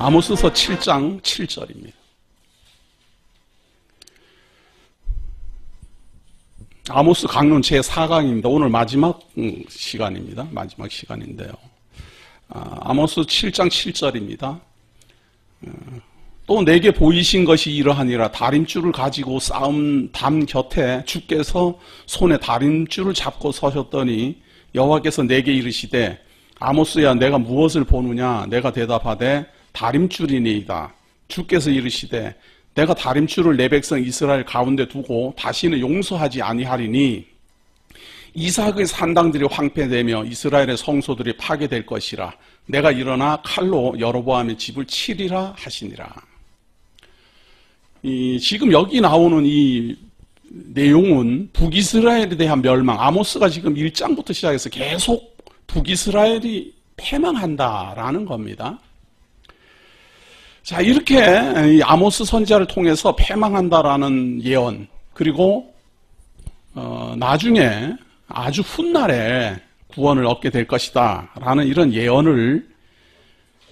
아모스서 7장 7절입니다. 아모스 강론 제4강입니다. 오늘 마지막 시간입니다. 마지막 시간인데요. 아모스 7장 7절입니다. 또 내게 보이신 것이 이러하니라. 다림줄을 가지고 싸움 담 곁에 주께서 손에 다림줄을 잡고 서셨더니 여호와께서 내게 이르시되 아모스야 내가 무엇을 보느냐. 내가 대답하되 다림줄이니이다. 주께서 이르시되 내가 다림줄을 내 백성 이스라엘 가운데 두고 다시는 용서하지 아니하리니 이삭의 산당들이 황폐되며 이스라엘의 성소들이 파괴될 것이라. 내가 일어나 칼로 여로보암의 집을 치리라 하시니라. 지금 여기 나오는 이 내용은 북이스라엘에 대한 멸망, 아모스가 지금 1장부터 시작해서 계속 북이스라엘이 패망한다라는 겁니다. 자, 이렇게 아모스 선지자를 통해서 패망한다라는 예언, 그리고 나중에 아주 훗날에 구원을 얻게 될 것이다 라는 이런 예언을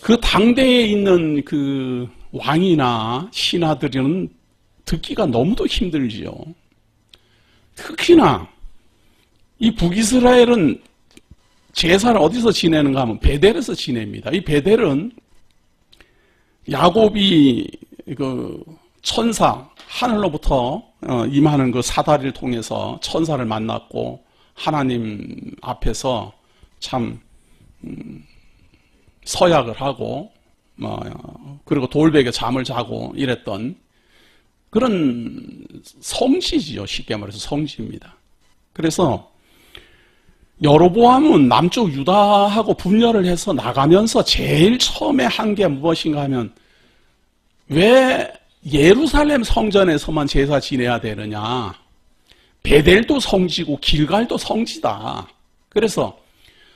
그 당대에 있는 그 왕이나 신하들은 듣기가 너무도 힘들지요. 특히나 이 북이스라엘은 제사를 어디서 지내는가 하면 베델에서 지냅니다. 이 베델은 야곱이 그 천사, 하늘로부터 임하는 그 사다리를 통해서 천사를 만났고 하나님 앞에서 참 서약을 하고 그리고 돌베개 잠을 자고 이랬던 그런 성지지요. 쉽게 말해서 성지입니다. 그래서 여로보암은 남쪽 유다하고 분열을 해서 나가면서 제일 처음에 한 게 무엇인가 하면 왜 예루살렘 성전에서만 제사 지내야 되느냐. 베델도 성지고 길갈도 성지다. 그래서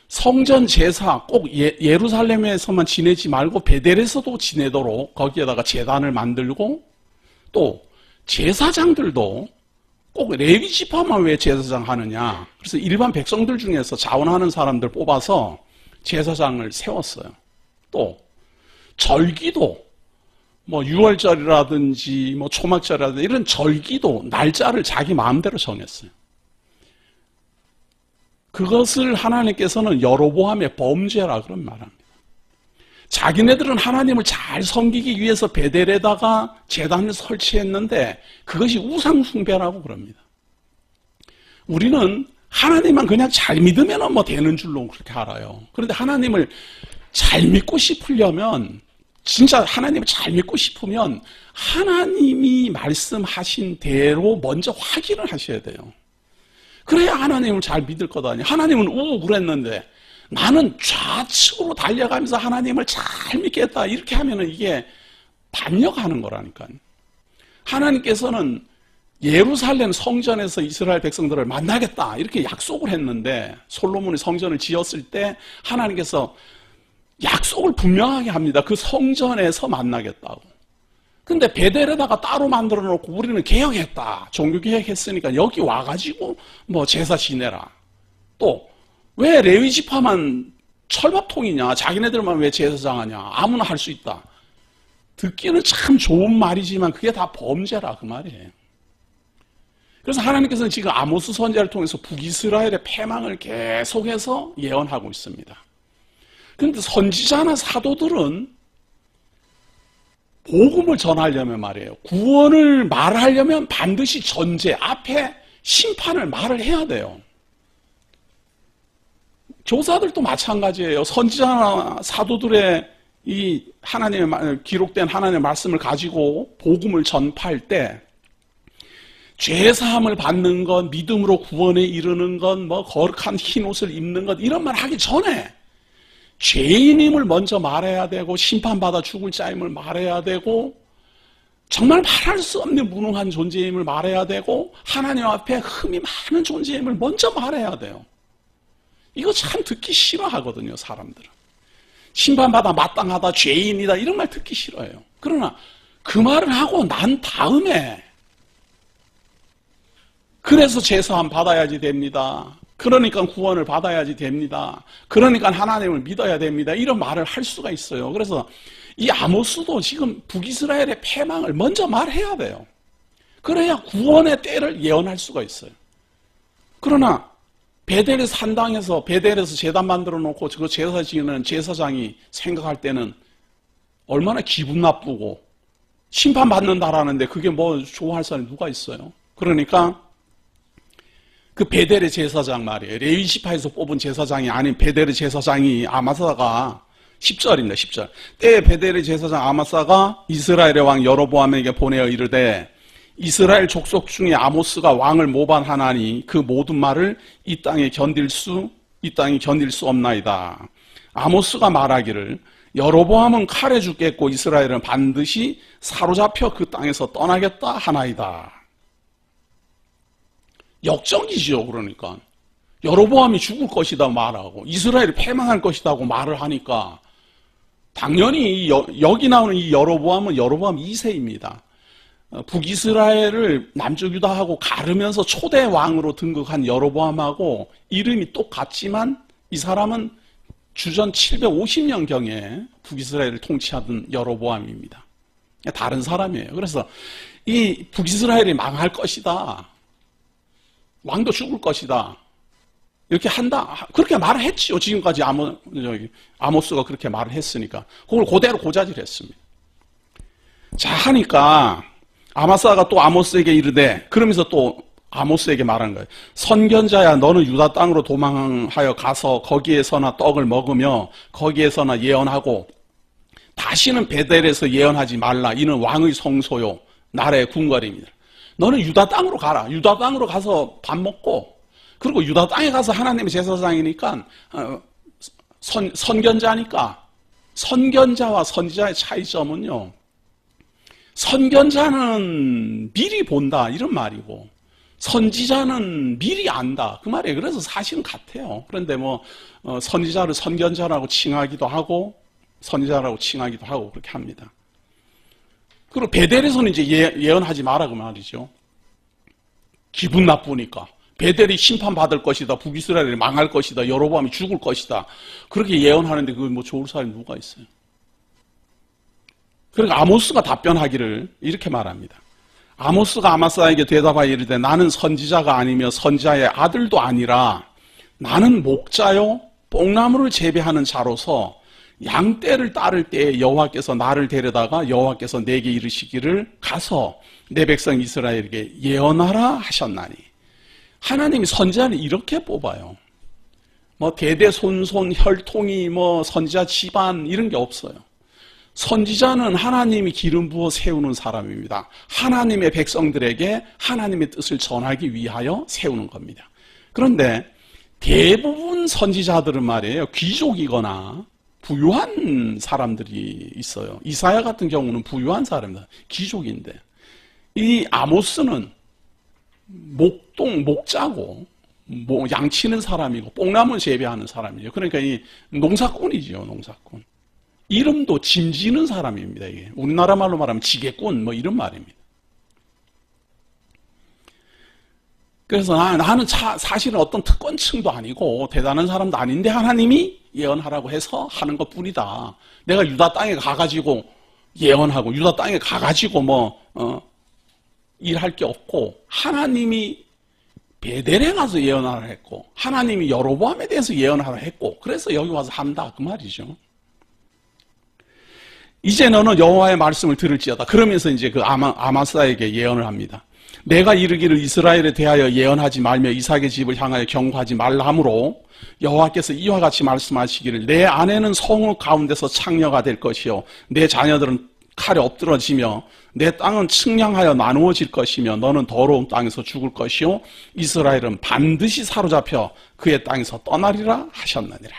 성전 제사 꼭 예루살렘에서만 지내지 말고 베델에서도 지내도록 거기에다가 제단을 만들고 또 제사장들도 꼭 레위 지파만 왜 제사장 하느냐. 그래서 일반 백성들 중에서 자원하는 사람들 뽑아서 제사장을 세웠어요. 또 절기도 뭐 6월절이라든지 뭐 초막절이라든지 이런 절기도 날짜를 자기 마음대로 정했어요. 그것을 하나님께서는 여로보암의 범죄라 그런 말합니다. 자기네들은 하나님을 잘 섬기기 위해서 베델에다가 제단을 설치했는데 그것이 우상숭배라고 그럽니다. 우리는 하나님만 그냥 잘 믿으면 뭐 되는 줄로 그렇게 알아요. 그런데 하나님을 잘 믿고 싶으려면 진짜 하나님을 잘 믿고 싶으면 하나님이 말씀하신 대로 먼저 확인을 하셔야 돼요. 그래야 하나님을 잘 믿을 거다. 하나님은 그랬는데 나는 좌측으로 달려가면서 하나님을 잘 믿겠다. 이렇게 하면 이게 반역하는 거라니까요. 하나님께서는 예루살렘 성전에서 이스라엘 백성들을 만나겠다. 이렇게 약속을 했는데 솔로몬이 성전을 지었을 때 하나님께서 약속을 분명하게 합니다. 그 성전에서 만나겠다고. 근데 베델에다가 따로 만들어 놓고 우리는 개혁했다. 종교개혁 했으니까 여기 와가지고 뭐 제사 지내라. 또 왜 레위 지파만 철밥통이냐. 자기네들만 왜 제사장 하냐. 아무나 할 수 있다. 듣기는 참 좋은 말이지만 그게 다 범죄라 그 말이에요. 그래서 하나님께서는 지금 아모스 선지자를 통해서 북이스라엘의 패망을 계속해서 예언하고 있습니다. 그런데 선지자나 사도들은 복음을 전하려면 말이에요. 구원을 말하려면 반드시 전제, 앞에 심판을 말을 해야 돼요. 교사들도 마찬가지예요. 선지자나 사도들의 이 하나님의 기록된 하나님의 말씀을 가지고 복음을 전파할 때 죄사함을 받는 것, 믿음으로 구원에 이르는 것, 뭐 거룩한 흰 옷을 입는 것 이런 말 하기 전에 죄인임을 먼저 말해야 되고 심판받아 죽을 자임을 말해야 되고 정말 말할 수 없는 무능한 존재임을 말해야 되고 하나님 앞에 흠이 많은 존재임을 먼저 말해야 돼요. 이거 참 듣기 싫어하거든요. 사람들은. 심판받아 마땅하다, 죄인이다 이런 말 듣기 싫어해요. 그러나 그 말을 하고 난 다음에 그래서 제사함 받아야지 됩니다. 그러니까 구원을 받아야지 됩니다. 그러니까 하나님을 믿어야 됩니다. 이런 말을 할 수가 있어요. 그래서 이 아모스도 지금 북이스라엘의 패망을 먼저 말해야 돼요. 그래야 구원의 때를 예언할 수가 있어요. 그러나 베델에서 한당에서 베델에서 제단 만들어 놓고 그 제사 지는 제사장이 생각할 때는 얼마나 기분 나쁘고 심판받는다라는데 그게 뭐 좋아할 사람이 누가 있어요? 그러니까 그 베델의 제사장 말이에요. 레위 지파에서 뽑은 제사장이 아닌 베델의 제사장이 아마사가 10절입니다. 10절. 때에 베델의 제사장 아마사가 이스라엘의 왕 여로보암에게 보내어 이르되 이스라엘 족속 중에 아모스가 왕을 모반하나니 그 모든 말을 이 땅이 견딜 수 없나이다. 아모스가 말하기를 여로보암은 칼에 죽겠고 이스라엘은 반드시 사로잡혀 그 땅에서 떠나겠다 하나이다. 역정이지요. 그러니까 여로보암이 죽을 것이다 말하고 이스라엘이 패망할 것이다고 말을 하니까 당연히 여기 나오는 이 여로보암은 여로보암 2세입니다. 북이스라엘을 남쪽 유다하고 가르면서 초대 왕으로 등극한 여로보암하고 이름이 똑같지만 이 사람은 주전 750년경에 북이스라엘을 통치하던 여로보암입니다. 다른 사람이에요. 그래서 이 북이스라엘이 망할 것이다. 왕도 죽을 것이다. 이렇게 한다. 그렇게 말을 했지요. 지금까지 아모스가 그렇게 말을 했으니까. 그걸 그대로 고자질했습니다. 자, 하니까 아마사가 또 아모스에게 이르되 그러면서 또 아모스에게 말한 거예요. 선견자야 너는 유다 땅으로 도망하여 가서 거기에서나 떡을 먹으며 거기에서나 예언하고 다시는 베델에서 예언하지 말라. 이는 왕의 성소요 나라의 궁궐입니다. 너는 유다 땅으로 가라. 유다 땅으로 가서 밥 먹고 그리고 유다 땅에 가서 하나님의 제사장이니까 선견자니까 선견자와 선지자의 차이점은요. 선견자는 미리 본다 이런 말이고 선지자는 미리 안다 그 말이에요. 그래서 사실은 같아요. 그런데 뭐 선지자를 선견자라고 칭하기도 하고 선지자라고 칭하기도 하고 그렇게 합니다. 그리고 베델에서는 이제 예언하지 마라 그 말이죠. 기분 나쁘니까 베델이 심판받을 것이다. 북이스라엘이 망할 것이다. 여로보암이 죽을 것이다. 그렇게 예언하는데 그게 뭐 좋을 사람이 누가 있어요? 그러니까 아모스가 답변하기를 이렇게 말합니다. 아모스가 아마사에게 대답하여 이르되 나는 선지자가 아니며 선지자의 아들도 아니라 나는 목자요 뽕나무를 재배하는 자로서 양떼를 따를 때에 여호와께서 나를 데려다가 여호와께서 내게 이르시기를 가서 내 백성 이스라엘에게 예언하라 하셨나니 하나님이 선지자는 이렇게 뽑아요. 뭐 대대손손 혈통이 뭐 선지자 집안 이런 게 없어요. 선지자는 하나님이 기름 부어 세우는 사람입니다. 하나님의 백성들에게 하나님의 뜻을 전하기 위하여 세우는 겁니다. 그런데 대부분 선지자들은 말이에요. 귀족이거나 부유한 사람들이 있어요. 이사야 같은 경우는 부유한 사람입니다. 귀족인데 이 아모스는 목자고 양치는 사람이고 뽕나무 재배하는 사람이죠. 그러니까 이 농사꾼이죠. 농사꾼. 이름도 짐지는 사람입니다. 이게 우리나라 말로 말하면 지게꾼 뭐 이런 말입니다. 그래서 나는 사실은 어떤 특권층도 아니고 대단한 사람도 아닌데 하나님이 예언하라고 해서 하는 것뿐이다. 내가 유다 땅에 가가지고 예언하고 유다 땅에 가가지고 일할 게 없고 하나님이 베델에 가서 예언하라 했고 하나님이 여로보암에 대해서 예언하라 했고 그래서 여기 와서 한다 그 말이죠. 이제 너는 여호와의 말씀을 들을지어다. 그러면서 이제 그 아마사에게 예언을 합니다. 내가 이르기를 이스라엘에 대하여 예언하지 말며 이삭의 집을 향하여 경고하지 말라 하므로 여호와께서 이와 같이 말씀하시기를 내 아내는 성읍 가운데서 창녀가 될 것이요 내 자녀들은 칼에 엎드러지며 내 땅은 측량하여 나누어질 것이며 너는 더러운 땅에서 죽을 것이요 이스라엘은 반드시 사로잡혀 그의 땅에서 떠나리라 하셨느니라.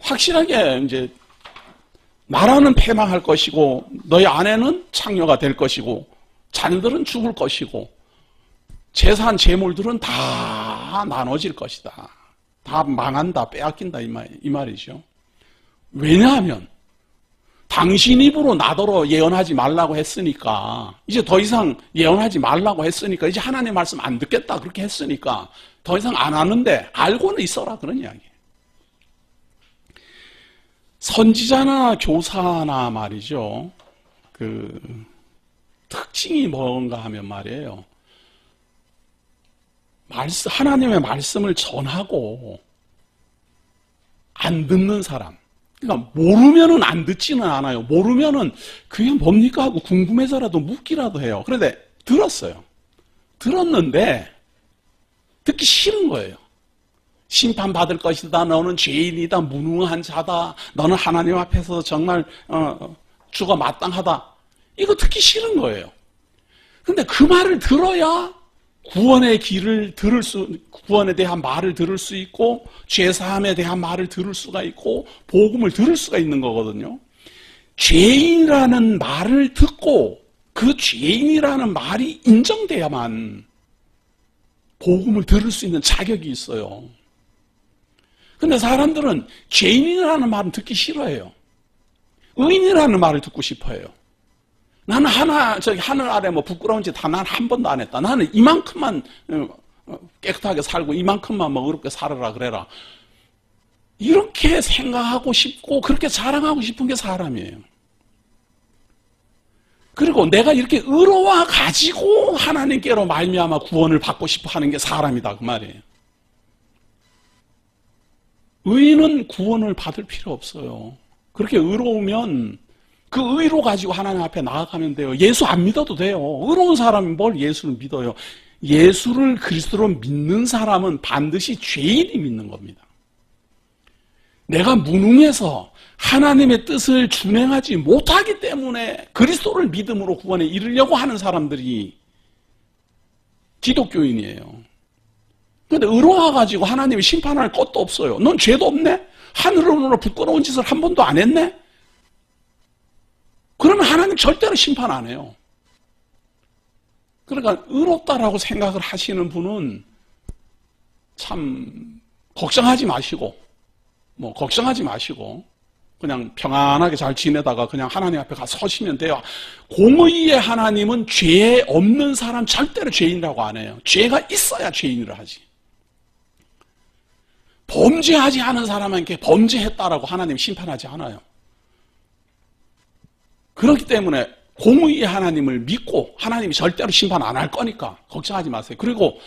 확실하게 이제 나라는 패망할 것이고 너희 아내는 창녀가 될 것이고 자녀들은 죽을 것이고 재산 재물들은 다 나눠질 것이다. 다 망한다 빼앗긴다 이 말이죠. 왜냐하면 당신 입으로 나더러 예언하지 말라고 했으니까 이제 더 이상 예언하지 말라고 했으니까 이제 하나님 말씀 안 듣겠다 그렇게 했으니까 더 이상 안 하는데 알고는 있어라 그런 이야기예요. 선지자나 교사나 말이죠. 그 특징이 뭔가 하면 말이에요. 하나님의 말씀을 전하고 안 듣는 사람. 그러니까 모르면은 안 듣지는 않아요. 모르면은 그게 뭡니까 하고 궁금해서라도 묻기라도 해요. 그런데 들었어요. 들었는데 듣기 싫은 거예요. 심판받을 것이다. 너는 죄인이다. 무능한 자다. 너는 하나님 앞에서 정말 죽어 마땅하다. 이거 듣기 싫은 거예요. 근데 그 말을 들어야 구원의 구원에 대한 말을 들을 수 있고, 죄사함에 대한 말을 들을 수가 있고, 복음을 들을 수가 있는 거거든요. 죄인이라는 말을 듣고, 그 죄인이라는 말이 인정돼야만 복음을 들을 수 있는 자격이 있어요. 근데 사람들은 죄인이라는 말은 듣기 싫어해요. 의인이라는 말을 듣고 싶어해요. 나는 하늘 아래 뭐 부끄러운 짓 하나 한 번도 안 했다. 나는 이만큼만 깨끗하게 살고 이만큼만 뭐 의롭게 살아라 그래라. 이렇게 생각하고 싶고 그렇게 자랑하고 싶은 게 사람이에요. 그리고 내가 이렇게 의로워 가지고 하나님께로 말미암아 구원을 받고 싶어 하는 게 사람이다 그 말이에요. 의인은 구원을 받을 필요 없어요. 그렇게 의로우면 그 의로 가지고 하나님 앞에 나아가면 돼요. 예수 안 믿어도 돼요. 의로운 사람이 뭘 예수를 믿어요. 예수를 그리스도로 믿는 사람은 반드시 죄인이 믿는 겁니다. 내가 무능해서 하나님의 뜻을 준행하지 못하기 때문에 그리스도를 믿음으로 구원에 이르려고 하는 사람들이 기독교인이에요. 그런데 의로워가지고 하나님이 심판할 것도 없어요. 넌 죄도 없네? 하늘으로 부끄러운 짓을 한 번도 안 했네? 그러면 하나님 절대로 심판 안 해요. 그러니까 의롭다라고 생각을 하시는 분은 참 걱정하지 마시고 그냥 평안하게 잘 지내다가 그냥 하나님 앞에 가서 서시면 돼요. 공의의 하나님은 죄 없는 사람 절대로 죄인이라고 안 해요. 죄가 있어야 죄인이라 하지. 범죄하지 않은 사람에게 범죄했다라고 하나님 심판하지 않아요. 그렇기 때문에 공의의 하나님을 믿고 하나님이 절대로 심판 안 할 거니까 걱정하지 마세요. 그리고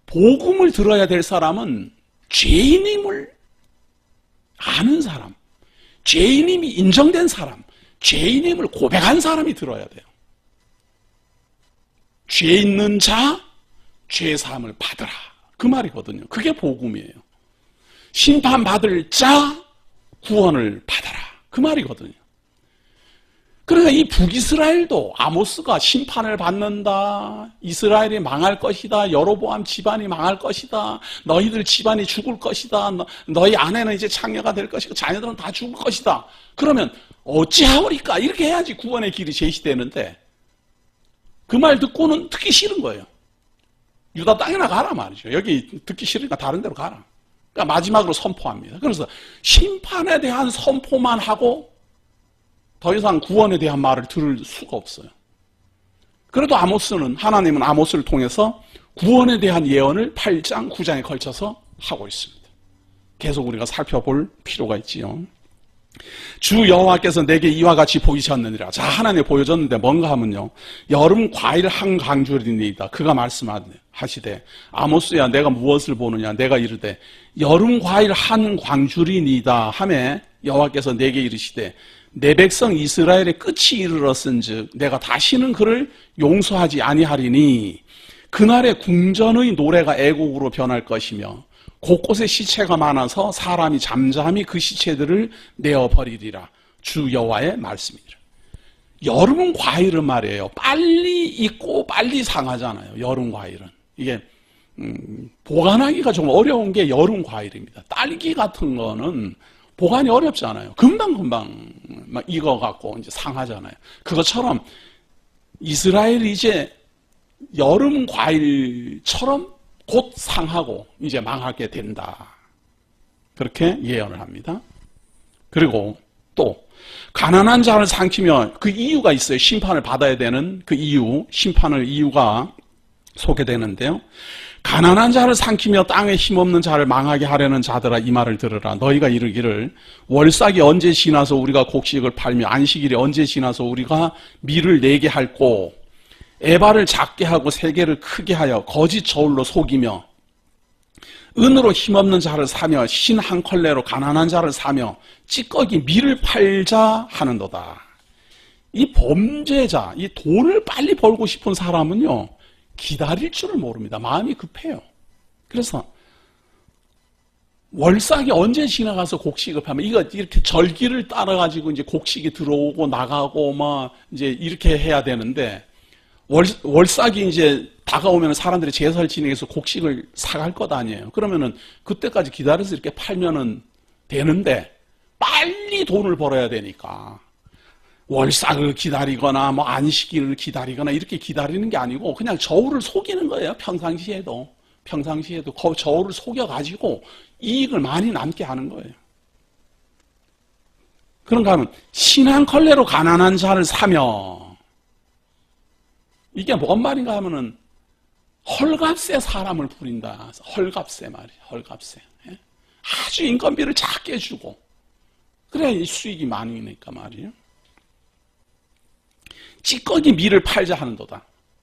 복음을 들어야 될 사람은 죄인임을 아는 사람, 죄인임이 인정된 사람, 죄인임을 고백한 사람이 들어야 돼요. 죄 있는 자, 죄사함을 받으라. 그 말이거든요. 그게 복음이에요. 심판받을 자, 구원을 받아라. 그 말이거든요. 그러니까 이 북이스라엘도 아모스가 심판을 받는다. 이스라엘이 망할 것이다. 여로보암 집안이 망할 것이다. 너희들 집안이 죽을 것이다. 너희 아내는 이제 창녀가 될 것이고 자녀들은 다 죽을 것이다. 그러면 어찌하오리까? 이렇게 해야지 구원의 길이 제시되는데 그 말 듣고는 듣기 싫은 거예요. 유다 땅이나 가라 말이죠. 여기 듣기 싫으니까 다른 데로 가라. 그러니까 마지막으로 선포합니다. 그래서 심판에 대한 선포만 하고 더 이상 구원에 대한 말을 들을 수가 없어요. 그래도 하나님은 아모스를 통해서 구원에 대한 예언을 8장, 9장에 걸쳐서 하고 있습니다. 계속 우리가 살펴볼 필요가 있지요. 주 여호와께서 내게 이와 같이 보이셨느니라. 자, 하나님 보여줬는데 뭔가 하면요. 여름 과일 한 강줄이니이다. 그가 말씀하시되 아모스야 내가 무엇을 보느냐. 내가 이르되 여름 과일 한 광줄이니이다 하매 여호와께서 내게 이르시되 내 백성 이스라엘의 끝이 이르렀은즉 내가 다시는 그를 용서하지 아니하리니 그날에 궁전의 노래가 애곡으로 변할 것이며 곳곳에 시체가 많아서 사람이 잠잠히 그 시체들을 내어버리리라. 주 여호와의 말씀이니라. 여름 과일은 말이에요. 빨리 익고 빨리 상하잖아요. 여름 과일은. 이게 보관하기가 좀 어려운 게 여름 과일입니다. 딸기 같은 거는 보관이 어렵잖아요. 금방금방 막 익어갖고 이제 상하잖아요. 그것처럼 이스라엘이 이제 여름 과일처럼 곧 상하고 이제 망하게 된다. 그렇게 예언을 합니다. 그리고 또 가난한 자를 삼키며 그 이유가 있어요. 심판을 받아야 되는 그 이유가 소개되는데요. 가난한 자를 삼키며 땅에 힘없는 자를 망하게 하려는 자들아 이 말을 들으라. 너희가 이르기를 월삭이 언제 지나서 우리가 곡식을 팔며 안식일이 언제 지나서 우리가 밀을 내게 할꼬. 에바를 작게 하고 세계를 크게 하여 거짓 저울로 속이며 은으로 힘없는 자를 사며 신 한 컬레로 가난한 자를 사며 찌꺼기 밀을 팔자 하는도다. 이 범죄자, 이 돈을 빨리 벌고 싶은 사람은요, 기다릴 줄을 모릅니다. 마음이 급해요. 그래서 월삭이 언제 지나가서 곡식을 파면 이거 이렇게 절기를 따라 가지고 이제 곡식이 들어오고 나가고 막 이제 이렇게 해야 되는데 월삭이 이제 다가오면 사람들이 제사를 지내서 곡식을 사갈 것 아니에요. 그러면은 그때까지 기다려서 이렇게 팔면은 되는데 빨리 돈을 벌어야 되니까 월삭을 기다리거나 뭐 안식일을 기다리거나 이렇게 기다리는 게 아니고 그냥 저울을 속이는 거예요. 평상시에도 저울을 속여가지고 이익을 많이 남게 하는 거예요. 그런가 하면 신 한 컬레로 가난한 자를 사며 이게 뭔 말인가 하면은 헐값에 사람을 부린다. 헐값에 말이에요. 헐값에. 아주 인건비를 작게 주고 그래야 이 수익이 많으니까 말이에요. 찌꺼기 밀을 팔자 하는도다.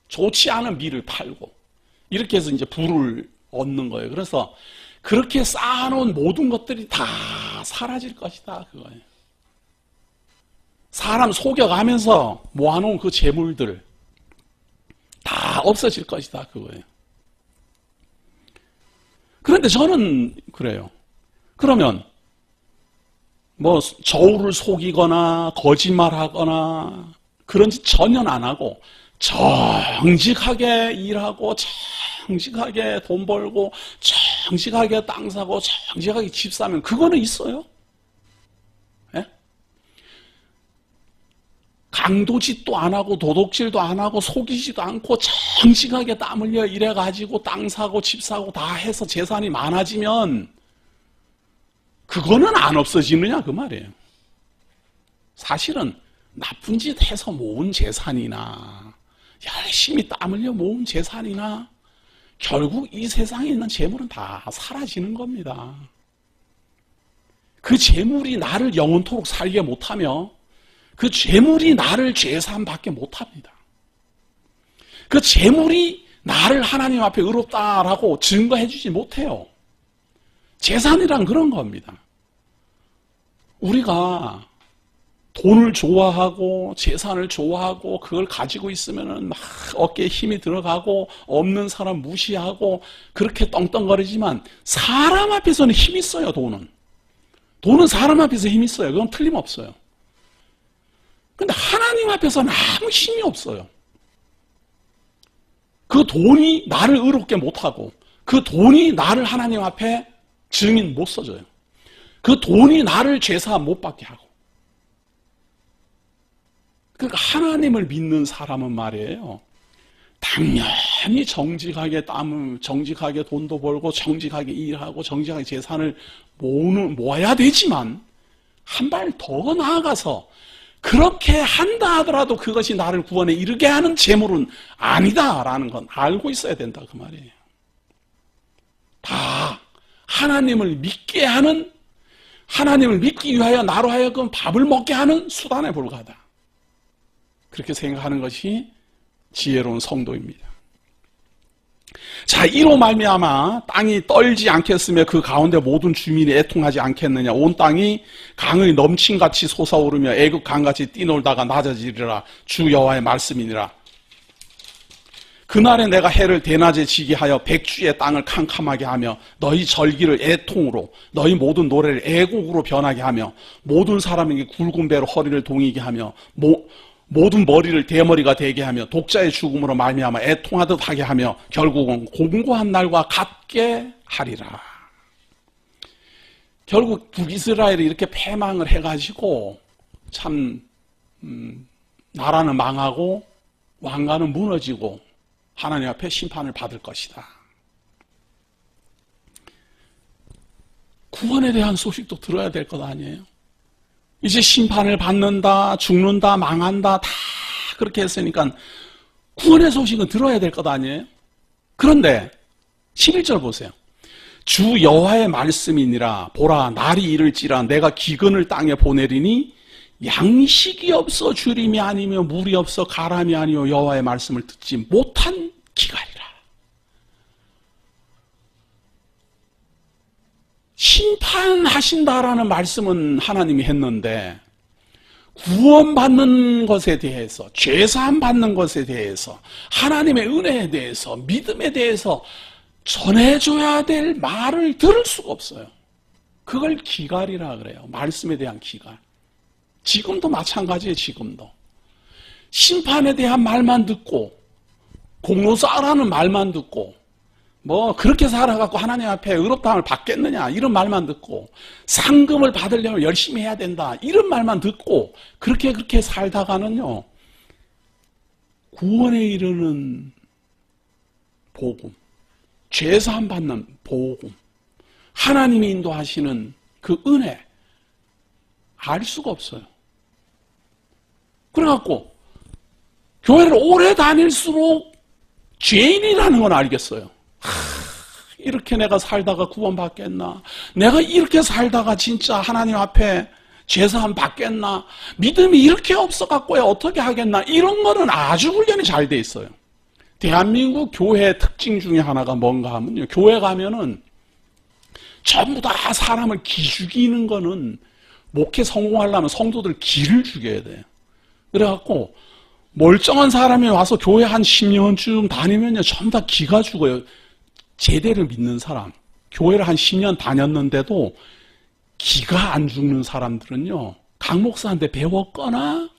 좋지 않은 밀을 팔고 이렇게 해서 이제 부를 얻는 거예요. 그래서 그렇게 쌓아놓은 모든 것들이 다 사라질 것이다 그거예요. 사람 속여가면서 모아놓은 그 재물들 다 없어질 것이다 그거예요. 그런데 저는 그래요. 그러면 뭐 저울을 속이거나 거짓말하거나 그런 짓 전혀 안 하고 정직하게 일하고 정직하게 돈 벌고 정직하게 땅 사고 정직하게 집 사면 그거는 있어요? 예? 강도짓도 안 하고 도둑질도 안 하고 속이지도 않고 정직하게 땀 흘려 일해가지고 땅 사고 집 사고 다 해서 재산이 많아지면 그거는 안 없어지느냐 그 말이에요. 사실은 나쁜 짓 해서 모은 재산이나 열심히 땀 흘려 모은 재산이나 결국 이 세상에 있는 재물은 다 사라지는 겁니다. 그 재물이 나를 영원토록 살게 못하며 그 재물이 나를 죄사함받게 못합니다. 그 재물이 나를 하나님 앞에 의롭다라고 증거해 주지 못해요. 재산이란 그런 겁니다. 우리가 돈을 좋아하고 재산을 좋아하고 그걸 가지고 있으면은 막 어깨에 힘이 들어가고 없는 사람 무시하고 그렇게 떵떵거리지만 사람 앞에서는 힘이 있어요. 돈은 사람 앞에서 힘이 있어요. 그건 틀림없어요. 근데 하나님 앞에서는 아무 힘이 없어요. 그 돈이 나를 의롭게 못하고 그 돈이 나를 하나님 앞에 증인 못 써줘요. 그 돈이 나를 죄사함 못 받게 하고. 그러니까 하나님을 믿는 사람은 말이에요. 당연히 정직하게 정직하게 돈도 벌고 정직하게 일하고 정직하게 재산을 모아야 되지만 한 발 더 나아가서 그렇게 한다 하더라도 그것이 나를 구원에 이르게 하는 재물은 아니다라는 건 알고 있어야 된다 그 말이에요. 다 하나님을 믿게 하는 하나님을 믿기 위하여 나로 하여금 밥을 먹게 하는 수단에 불과하다. 그렇게 생각하는 것이 지혜로운 성도입니다. 자, 이로 말미암아 땅이 떨지 않겠으며 그 가운데 모든 주민이 애통하지 않겠느냐. 온 땅이 강의 넘침같이 솟아오르며 애굽 강같이 뛰놀다가 낮아지리라. 주 여호와의 말씀이니라. 그날에 내가 해를 대낮에 지게 하여 백주의 땅을 캄캄하게 하며 너희 절기를 애통으로 너희 모든 노래를 애곡으로 변하게 하며 모든 사람에게 굵은 배로 허리를 동이게 하며 모든 머리를 대머리가 되게 하며 독자의 죽음으로 말미암아 애통하듯 하게 하며 결국은 공고한 날과 같게 하리라. 결국 북이스라엘이 이렇게 패망을 해가지고 참 나라는 망하고 왕가는 무너지고 하나님 앞에 심판을 받을 것이다. 구원에 대한 소식도 들어야 될 것 아니에요? 이제 심판을 받는다, 죽는다, 망한다 다 그렇게 했으니까 구원의 소식은 들어야 될 것 아니에요? 그런데 11절 보세요. 주 여호와의 말씀이니라. 보라, 날이 이를지라 내가 기근을 땅에 보내리니 양식이 없어 주림이 아니며 물이 없어 가람이 아니요 여호와의 말씀을 듣지 못한 기갈이라. 심판하신다라는 말씀은 하나님이 했는데 구원받는 것에 대해서, 죄사함 받는 것에 대해서, 하나님의 은혜에 대해서, 믿음에 대해서 전해줘야 될 말을 들을 수가 없어요. 그걸 기갈이라 그래요. 말씀에 대한 기갈. 지금도 마찬가지예요. 지금도 심판에 대한 말만 듣고, 공로 쌓으라는 말만 듣고, 뭐 그렇게 살아갖고 하나님 앞에 의롭다함을 받겠느냐 이런 말만 듣고, 상금을 받으려면 열심히 해야 된다 이런 말만 듣고 그렇게 살다가는요, 구원에 이르는 복음, 죄사함 받는 복음, 하나님이 인도하시는 그 은혜 알 수가 없어요. 그래갖고 교회를 오래 다닐수록 죄인이라는 건 알겠어요. 이렇게 내가 살다가 구원받겠나? 내가 이렇게 살다가 진짜 하나님 앞에 죄사함 받겠나? 믿음이 이렇게 없어갖고 어떻게 하겠나? 이런 거는 아주 훈련이 잘 돼 있어요. 대한민국 교회 특징 중에 하나가 뭔가 하면요, 교회 가면은 전부 다 사람을 기죽이는 거는, 목회 성공하려면 성도들 기를 죽여야 돼요. 그래갖고 멀쩡한 사람이 와서 교회 한 10년쯤 다니면요, 전부 다 기가 죽어요. 제대로 믿는 사람, 교회를 한 10년 다녔는데도 기가 안 죽는 사람들은요, 강 목사한테 배웠거나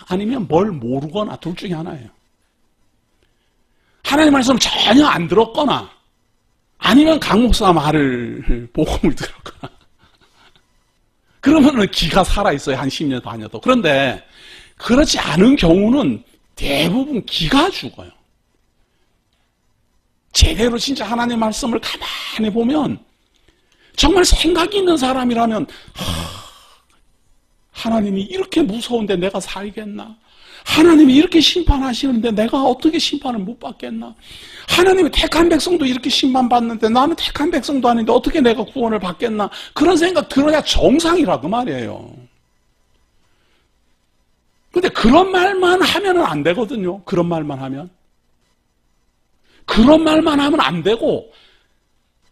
아니면 뭘 모르거나 둘 중에 하나예요. 하나님 말씀 전혀 안 들었거나 아니면 강 목사 말을, 복음을 들었거나. 그러면은 기가 살아있어요. 한 10년 다녀도. 그런데 그렇지 않은 경우는 대부분 기가 죽어요. 제대로 진짜 하나님의 말씀을 가만히 보면 정말 생각이 있는 사람이라면, 하나님이 이렇게 무서운데 내가 살겠나? 하나님이 이렇게 심판하시는데 내가 어떻게 심판을 못 받겠나? 하나님이 택한 백성도 이렇게 심판받는데 나는 택한 백성도 아닌데 어떻게 내가 구원을 받겠나? 그런 생각 들어야 정상이라 그 말이에요. 근데 그런 말만 하면은 안 되거든요. 그런 말만 하면. 그런 말만 하면 안 되고,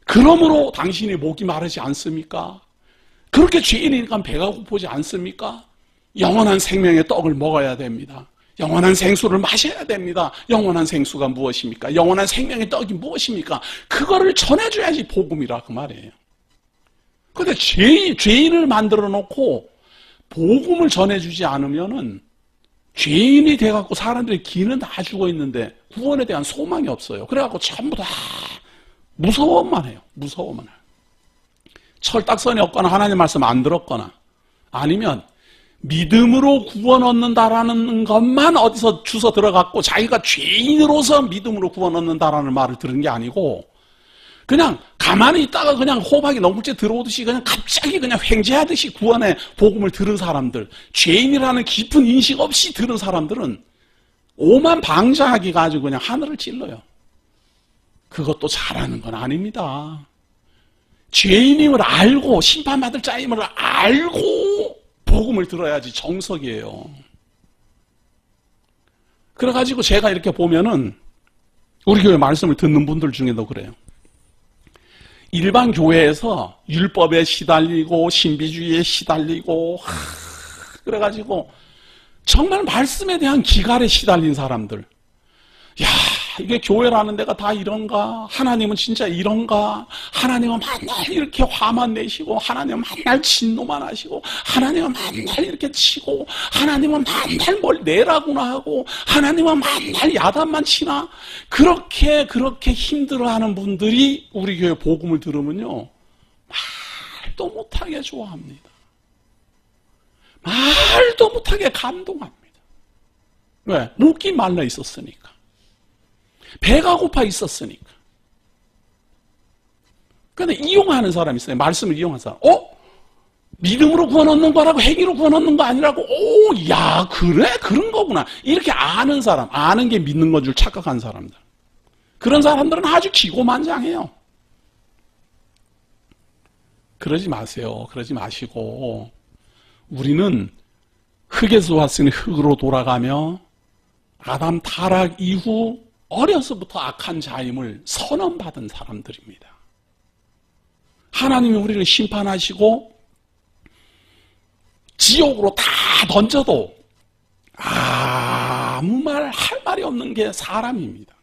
그러므로 당신이 목이 마르지 않습니까? 그렇게 죄인이니까 배가 고프지 않습니까? 영원한 생명의 떡을 먹어야 됩니다. 영원한 생수를 마셔야 됩니다. 영원한 생수가 무엇입니까? 영원한 생명의 떡이 무엇입니까? 그거를 전해줘야지 복음이라 그 말이에요. 그런데 죄인을 만들어 놓고 복음을 전해주지 않으면은 죄인이 돼갖고 사람들의 기는 다 죽어 있는데 구원에 대한 소망이 없어요. 그래갖고 전부 다 무서워만 해요. 무서워만 해요. 철딱선이 없거나 하나님 말씀 안 들었거나 아니면 믿음으로 구원 얻는다라는 것만 어디서 주워 들어갔고 자기가 죄인으로서 믿음으로 구원 얻는다라는 말을 들은 게 아니고 그냥 가만히 있다가 그냥 호박이 너물째 들어오듯이 그냥 갑자기 그냥 횡재하듯이 구원의 복음을 들은 사람들, 죄인이라는 깊은 인식 없이 들은 사람들은 오만 방자하기 가지고 그냥 하늘을 찔러요. 그것도 잘하는 건 아닙니다. 죄인임을 알고 심판받을 자임을 알고 복음을 들어야지 정석이에요. 그래가지고 제가 이렇게 보면은 우리 교회 말씀을 듣는 분들 중에도 그래요. 일반 교회에서 율법에 시달리고 신비주의에 시달리고 그래가지고 정말 말씀에 대한 기갈에 시달린 사람들, 야, 이게 교회라는 데가 다 이런가? 하나님은 진짜 이런가? 하나님은 맨날 이렇게 화만 내시고, 하나님은 맨날 진노만 하시고, 하나님은 맨날 이렇게 치고, 하나님은 맨날 뭘 내라고나 하고, 하나님은 맨날 야단만 치나? 그렇게 힘들어하는 분들이 우리 교회 복음을 들으면요, 말도 못하게 좋아합니다. 말도 못하게 감동합니다. 왜? 목이 말라 있었으니까. 배가 고파 있었으니까. 근데 이용하는 사람이 있어요. 말씀을 이용하는 사람. 믿음으로 구원 얻는 거라고 행위로 구원 얻는 거 아니라고. 야, 그래? 그런 거구나. 이렇게 아는 사람, 아는 게 믿는 건 줄 착각한 사람들. 그런 사람들은 아주 기고만장해요. 그러지 마세요. 그러지 마시고 우리는 흙에서 왔으니 흙으로 돌아가며 아담 타락 이후 어려서부터 악한 자임을 선언받은 사람들입니다. 하나님이 우리를 심판하시고 지옥으로 다 던져도 아무 말 할 말이 없는 게 사람입니다.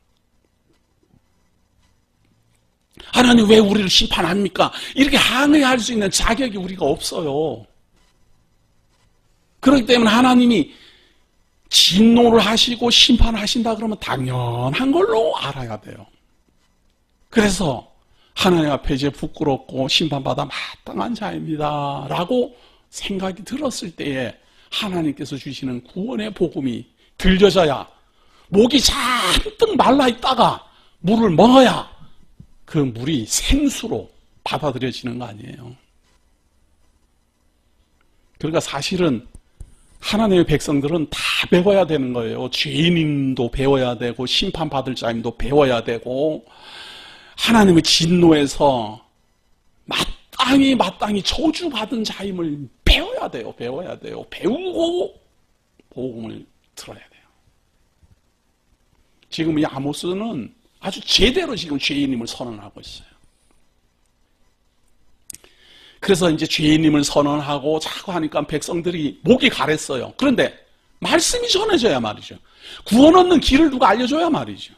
하나님 왜 우리를 심판합니까? 이렇게 항의할 수 있는 자격이 우리가 없어요. 그렇기 때문에 하나님이 진노를 하시고 심판하신다 그러면 당연한 걸로 알아야 돼요. 그래서 하나님 앞에 이제 부끄럽고 심판받아 마땅한 자입니다 라고 생각이 들었을 때에 하나님께서 주시는 구원의 복음이 들려져야 목이 잔뜩 말라있다가 물을 먹어야 그 물이 생수로 받아들여지는 거 아니에요. 그러니까 사실은 하나님의 백성들은 다 배워야 되는 거예요. 죄인임도 배워야 되고 심판받을 자임도 배워야 되고 하나님의 진노에서 마땅히 저주받은 자임을 배워야 돼요. 배우고 복음을 들어야 돼요. 지금 이 아모스는 아주 제대로 지금 죄인임을 선언하고 있어요. 그래서 이제 죄인임을 선언하고 자꾸 하니까 백성들이 목이 가랬어요. 그런데 말씀이 전해져야 말이죠. 구원 얻는 길을 누가 알려줘야 말이죠.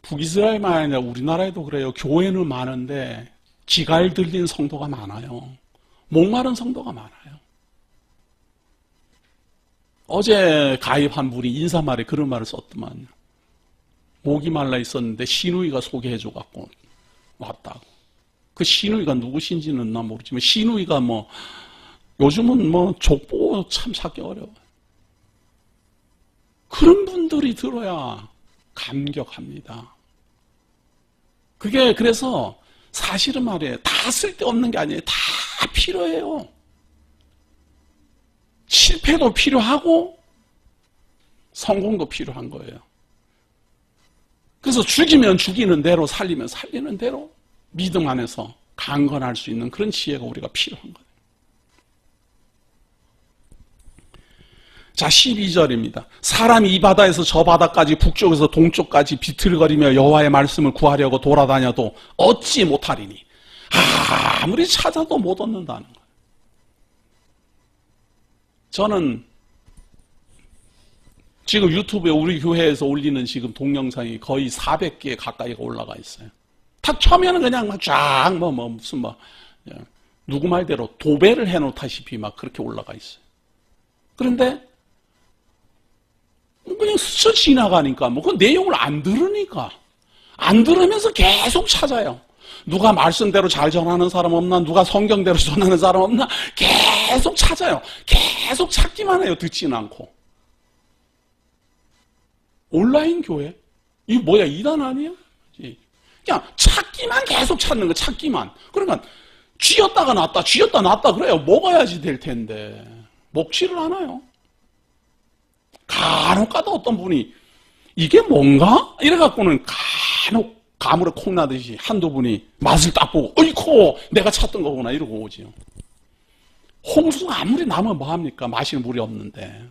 북이스라엘만 아니라 우리나라에도 그래요. 교회는 많은데 지갈 들린 성도가 많아요. 목마른 성도가 많아요. 어제 가입한 분이 인사말에 그런 말을 썼더만요. 목이 말라 있었는데 시누이가 소개해줘갖고 왔다고. 그 시누이가 누구신지는 난 모르지만 시누이가 요즘은 족보 참 찾기 어려워요. 그런 분들이 들어야 감격합니다. 그게 그래서 사실은 말이에요. 다 쓸데없는 게 아니에요. 다 필요해요. 실패도 필요하고 성공도 필요한 거예요. 그래서 죽이면 죽이는 대로 살리면 살리는 대로 믿음 안에서 강건할 수 있는 그런 지혜가 우리가 필요한 거예요. 자, 12절입니다. 사람이 이 바다에서 저 바다까지 북쪽에서 동쪽까지 비틀거리며 여호와의 말씀을 구하려고 돌아다녀도 얻지 못하리니 아무리 찾아도 못 얻는다는 거예요. 저는 지금 유튜브에 우리 교회에서 올리는 지금 동영상이 거의 400개 가까이가 올라가 있어요. 탁 처음에는 그냥 무슨 누구 말대로 도배를 해놓다시피 막 그렇게 올라가 있어요. 그런데 그냥 스쳐 지나가니까 그 내용을 안 들으니까 안 들으면서 계속 찾아요. 누가 말씀대로 잘 전하는 사람 없나? 누가 성경대로 전하는 사람 없나? 계속 찾아요. 계속 찾기만 해요. 듣지는 않고. 온라인 교회? 이게 뭐야? 이단 아니야? 그냥 찾기만 계속 찾는 거, 찾기만. 그러니까 쥐었다가 놨다, 쥐었다 놨다 그래요. 먹어야지 될 텐데. 먹지를 않아요. 간혹 가다 어떤 분이 이게 뭔가? 이래갖고는 간혹 가물에 콩 나듯이 한두 분이 맛을 딱 보고 어이쿠 내가 찾던 거구나 이러고 오지요. 홍수가 아무리 나면 뭐합니까? 마실 물이 없는데.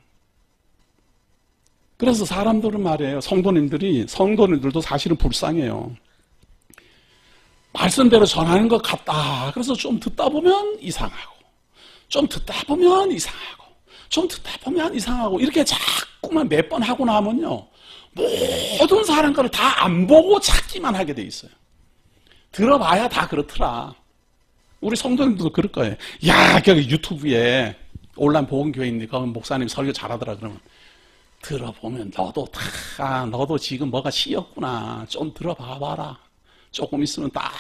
그래서 사람들은 말이에요. 성도님들도 사실은 불쌍해요. 말씀대로 전하는 것 같다. 그래서 좀 듣다 보면 이상하고 좀 듣다 보면 이상하고 좀 듣다 보면 이상하고 이렇게 자꾸만 몇 번 하고 나면요. 모든 사람 거를 다 안 보고 찾기만 하게 돼 있어요. 들어봐야 다 그렇더라. 우리 성도님들도 그럴 거예요. 야, 여기 유튜브에 온라인 복음교회인데 거기 목사님 설교 잘하더라 그러면 들어보면 너도 지금 뭐가 씌었구나. 좀 들어봐봐라. 조금 있으면 다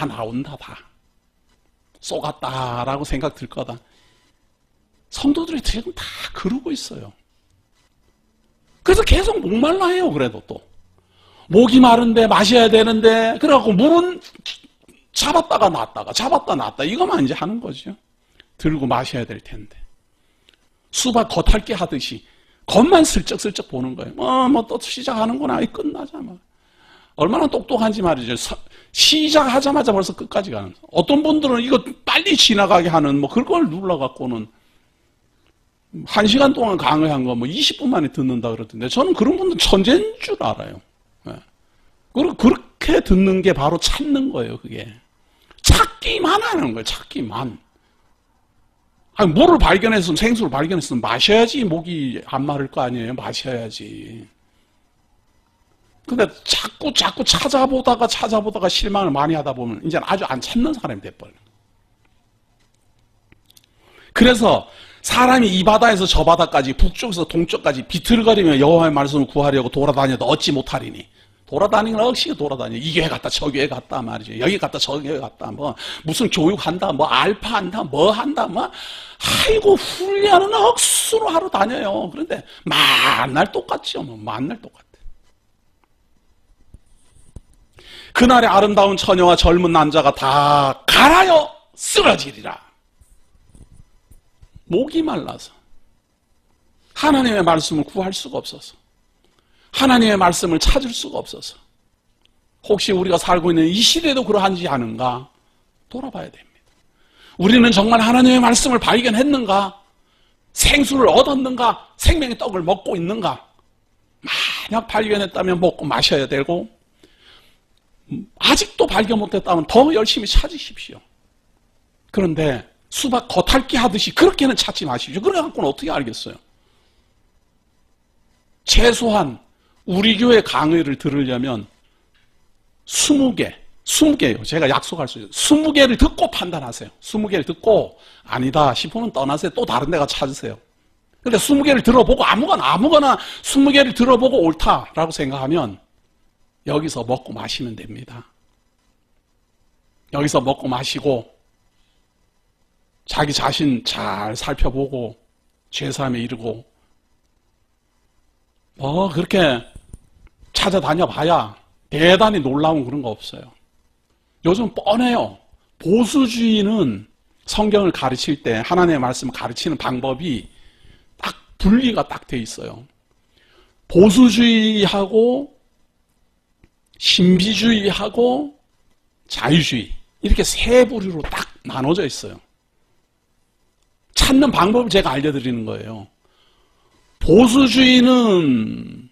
나온다. 다 쏘갔다라고 생각 들 거다. 성도들이 지금 다 그러고 있어요. 그래서 계속 목말라 해요. 그래도 또 목이 마른데 마셔야 되는데 그래갖고 물은 잡았다가 놨다가 잡았다 놨다 이거만 이제 하는 거죠. 들고 마셔야 될 텐데 수박 겉핥기 하듯이 겉만 슬쩍슬쩍 보는 거예요. 뭐 또 시작하는구나. 끝나자. 뭐. 얼마나 똑똑한지 말이죠. 시작하자마자 벌써 끝까지 가는. 어떤 분들은 이거 빨리 지나가게 하는 뭐 그걸 눌러갖고는 1시간 동안 강의한 거 뭐 20분 만에 듣는다 그러던데 저는 그런 분들 천재인 줄 알아요. 네. 그리고 그렇게 듣는 게 바로 찾는 거예요. 그게 찾기만 하는 거예요. 찾기만. 아니, 물을 발견했으면 생수를 발견했으면 마셔야지 목이 안 마를 거 아니에요. 마셔야지. 근데 자꾸 찾아보다가 실망을 많이 하다 보면 이제 아주 안 찾는 사람이 돼버려요. 그래서 사람이 이 바다에서 저 바다까지 북쪽에서 동쪽까지 비틀거리며 여호와의 말씀을 구하려고 돌아다녀도 얻지 못하리니 돌아다니는 억시가 돌아다녀. 이 교회 갔다 저 교회 갔다 말이죠. 여기 갔다 저 교회 갔다 뭐 무슨 교육한다 뭐 알파한다 뭐 한다 뭐 아이고 훈련은 억수로 하러 다녀요. 그런데 만날 똑같죠. 뭐 만날 똑같아. 그날의 아름다운 처녀와 젊은 남자가 다 갈아여 쓰러지리라. 목이 말라서 하나님의 말씀을 구할 수가 없어서 하나님의 말씀을 찾을 수가 없어서 혹시 우리가 살고 있는 이 시대도 그러한지 아는가 돌아봐야 됩니다. 우리는 정말 하나님의 말씀을 발견했는가? 생수를 얻었는가? 생명의 떡을 먹고 있는가? 만약 발견했다면 먹고 마셔야 되고 아직도 발견 못했다면 더 열심히 찾으십시오. 그런데 수박 겉핥기 하듯이 그렇게는 찾지 마십시오. 그래 갖고는 어떻게 알겠어요? 최소한 우리 교회 강의를 들으려면 20개요. 제가 약속할 수 있어요. 20개를 듣고 판단하세요. 20개를 듣고 아니다 싶으면 떠나세요. 또 다른 데가 찾으세요. 근데 20개를 들어보고 아무거나 20개를 들어보고 옳다라고 생각하면 여기서 먹고 마시면 됩니다. 여기서 먹고 마시고 자기 자신 잘 살펴보고 죄사함에 이르고 그렇게 찾아다녀 봐야 대단히 놀라운 그런 거 없어요. 요즘 뻔해요. 보수주의는 성경을 가르칠 때 하나님의 말씀을 가르치는 방법이 딱 분리가 딱 돼 있어요. 보수주의하고 신비주의하고 자유주의 이렇게 세 부류로 딱 나눠져 있어요. 찾는 방법을 제가 알려드리는 거예요. 보수주의는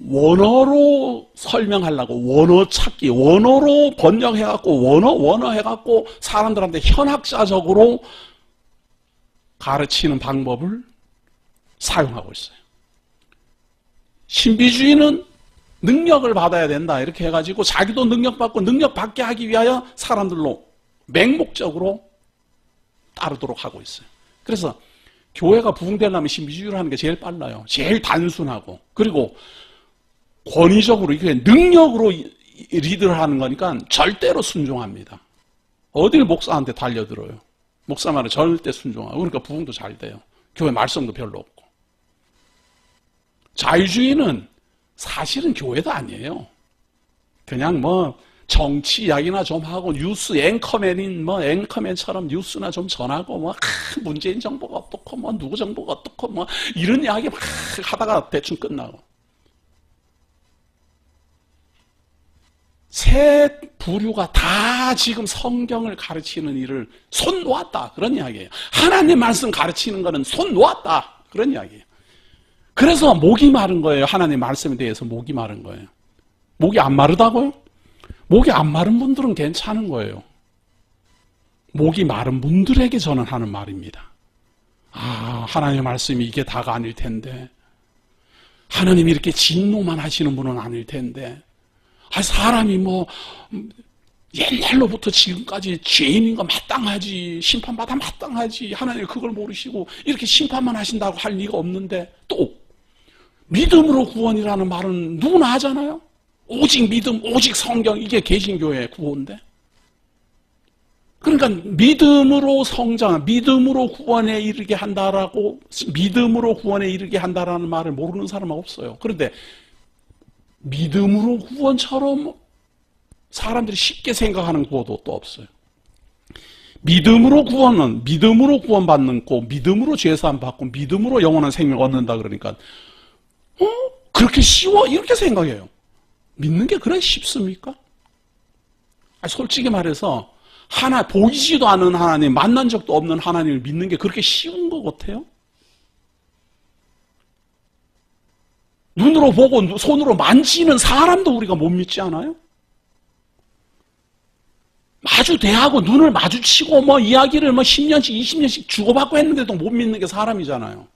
원어로 설명하려고 원어 찾기, 원어로 번역해갖고 원어 해갖고 사람들한테 현학자적으로 가르치는 방법을 사용하고 있어요. 신비주의는 능력을 받아야 된다 이렇게 해가지고 자기도 능력받고 능력받게 하기 위하여 사람들로 맹목적으로 따르도록 하고 있어요. 그래서 교회가 부흥되려면 신비주의를 하는 게 제일 빨라요. 제일 단순하고 그리고 권위적으로 이게 능력으로 리드를 하는 거니까 절대로 순종합니다. 어딜 목사한테 달려들어요. 목사 말은 절대 순종하고 그러니까 부흥도 잘 돼요. 교회 말씀도 별로 없고. 자유주의는 사실은 교회도 아니에요. 그냥 뭐 정치 이야기나 좀 하고 뉴스 앵커맨인 뭐 앵커맨처럼 뉴스나 좀 전하고 뭐 문재인 정부가 어떻고 뭐 누구 정부가 어떻고 뭐 이런 이야기 막 하다가 대충 끝나고. 세 부류가 다 지금 성경을 가르치는 일을 손 놓았다 그런 이야기예요. 하나님 말씀 가르치는 거는 손 놓았다 그런 이야기예요. 그래서 목이 마른 거예요. 하나님 말씀에 대해서 목이 마른 거예요. 목이 안 마르다고요? 목이 안 마른 분들은 괜찮은 거예요. 목이 마른 분들에게 저는 하는 말입니다. 하나님의 말씀이 이게 다가 아닐 텐데 하나님이 이렇게 진노만 하시는 분은 아닐 텐데 사람이 뭐 옛날로부터 지금까지 죄인인 거 마땅하지 심판받아 마땅하지 하나님이 그걸 모르시고 이렇게 심판만 하신다고 할 리가 없는데 또 믿음으로 구원이라는 말은 누구나 하잖아요. 오직 믿음, 오직 성경 이게 개신교회의 구호인데 그러니까 믿음으로 성장, 믿음으로 구원에 이르게 한다라고 믿음으로 구원에 이르게 한다라는 말을 모르는 사람은 없어요. 그런데 믿음으로 구원처럼 사람들이 쉽게 생각하는 구호도 또 없어요. 믿음으로 구원받는 거, 믿음으로 죄사함 받고, 믿음으로 영원한 생명 얻는다 그러니까, 그렇게 쉬워? 이렇게 생각해요. 믿는 게 그래 쉽습니까? 솔직히 말해서, 보이지도 않은 하나님, 만난 적도 없는 하나님을 믿는 게 그렇게 쉬운 것 같아요? 눈으로 보고, 손으로 만지는 사람도 우리가 못 믿지 않아요? 마주 대하고 눈을 마주치고 이야기를 10년씩 20년씩 주고받고 했는데도 못 믿는 게 사람이잖아요.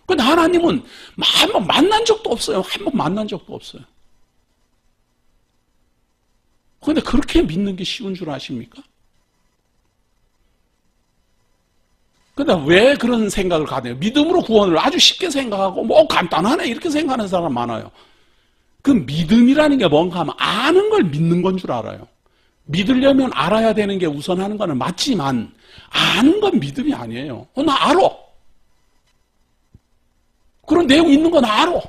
근데 하나님은 한 번 만난 적도 없어요. 한 번 만난 적도 없어요. 근데 그렇게 믿는 게 쉬운 줄 아십니까? 근데 왜 그런 생각을 가져요? 믿음으로 구원을 아주 쉽게 생각하고 간단하네 이렇게 생각하는 사람 많아요. 그 믿음이라는 게 뭔가 하면 아는 걸 믿는 건 줄 알아요. 믿으려면 알아야 되는 게 우선하는 거는 맞지만 아는 건 믿음이 아니에요. 나 알아. 그런 내용 있는 건 알아.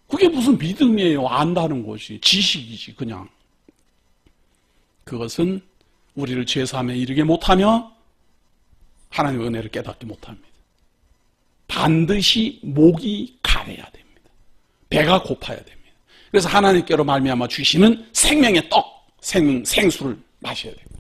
그게 무슨 믿음이에요. 안다는 것이 지식이지 그냥. 그것은 우리를 죄사함에 이르게 못하며 하나님의 은혜를 깨닫게 못합니다. 반드시 목이 가래야 됩니다. 배가 고파야 됩니다. 그래서 하나님께로 말미암아 주시는 생명의 떡, 생수를 마셔야 됩니다.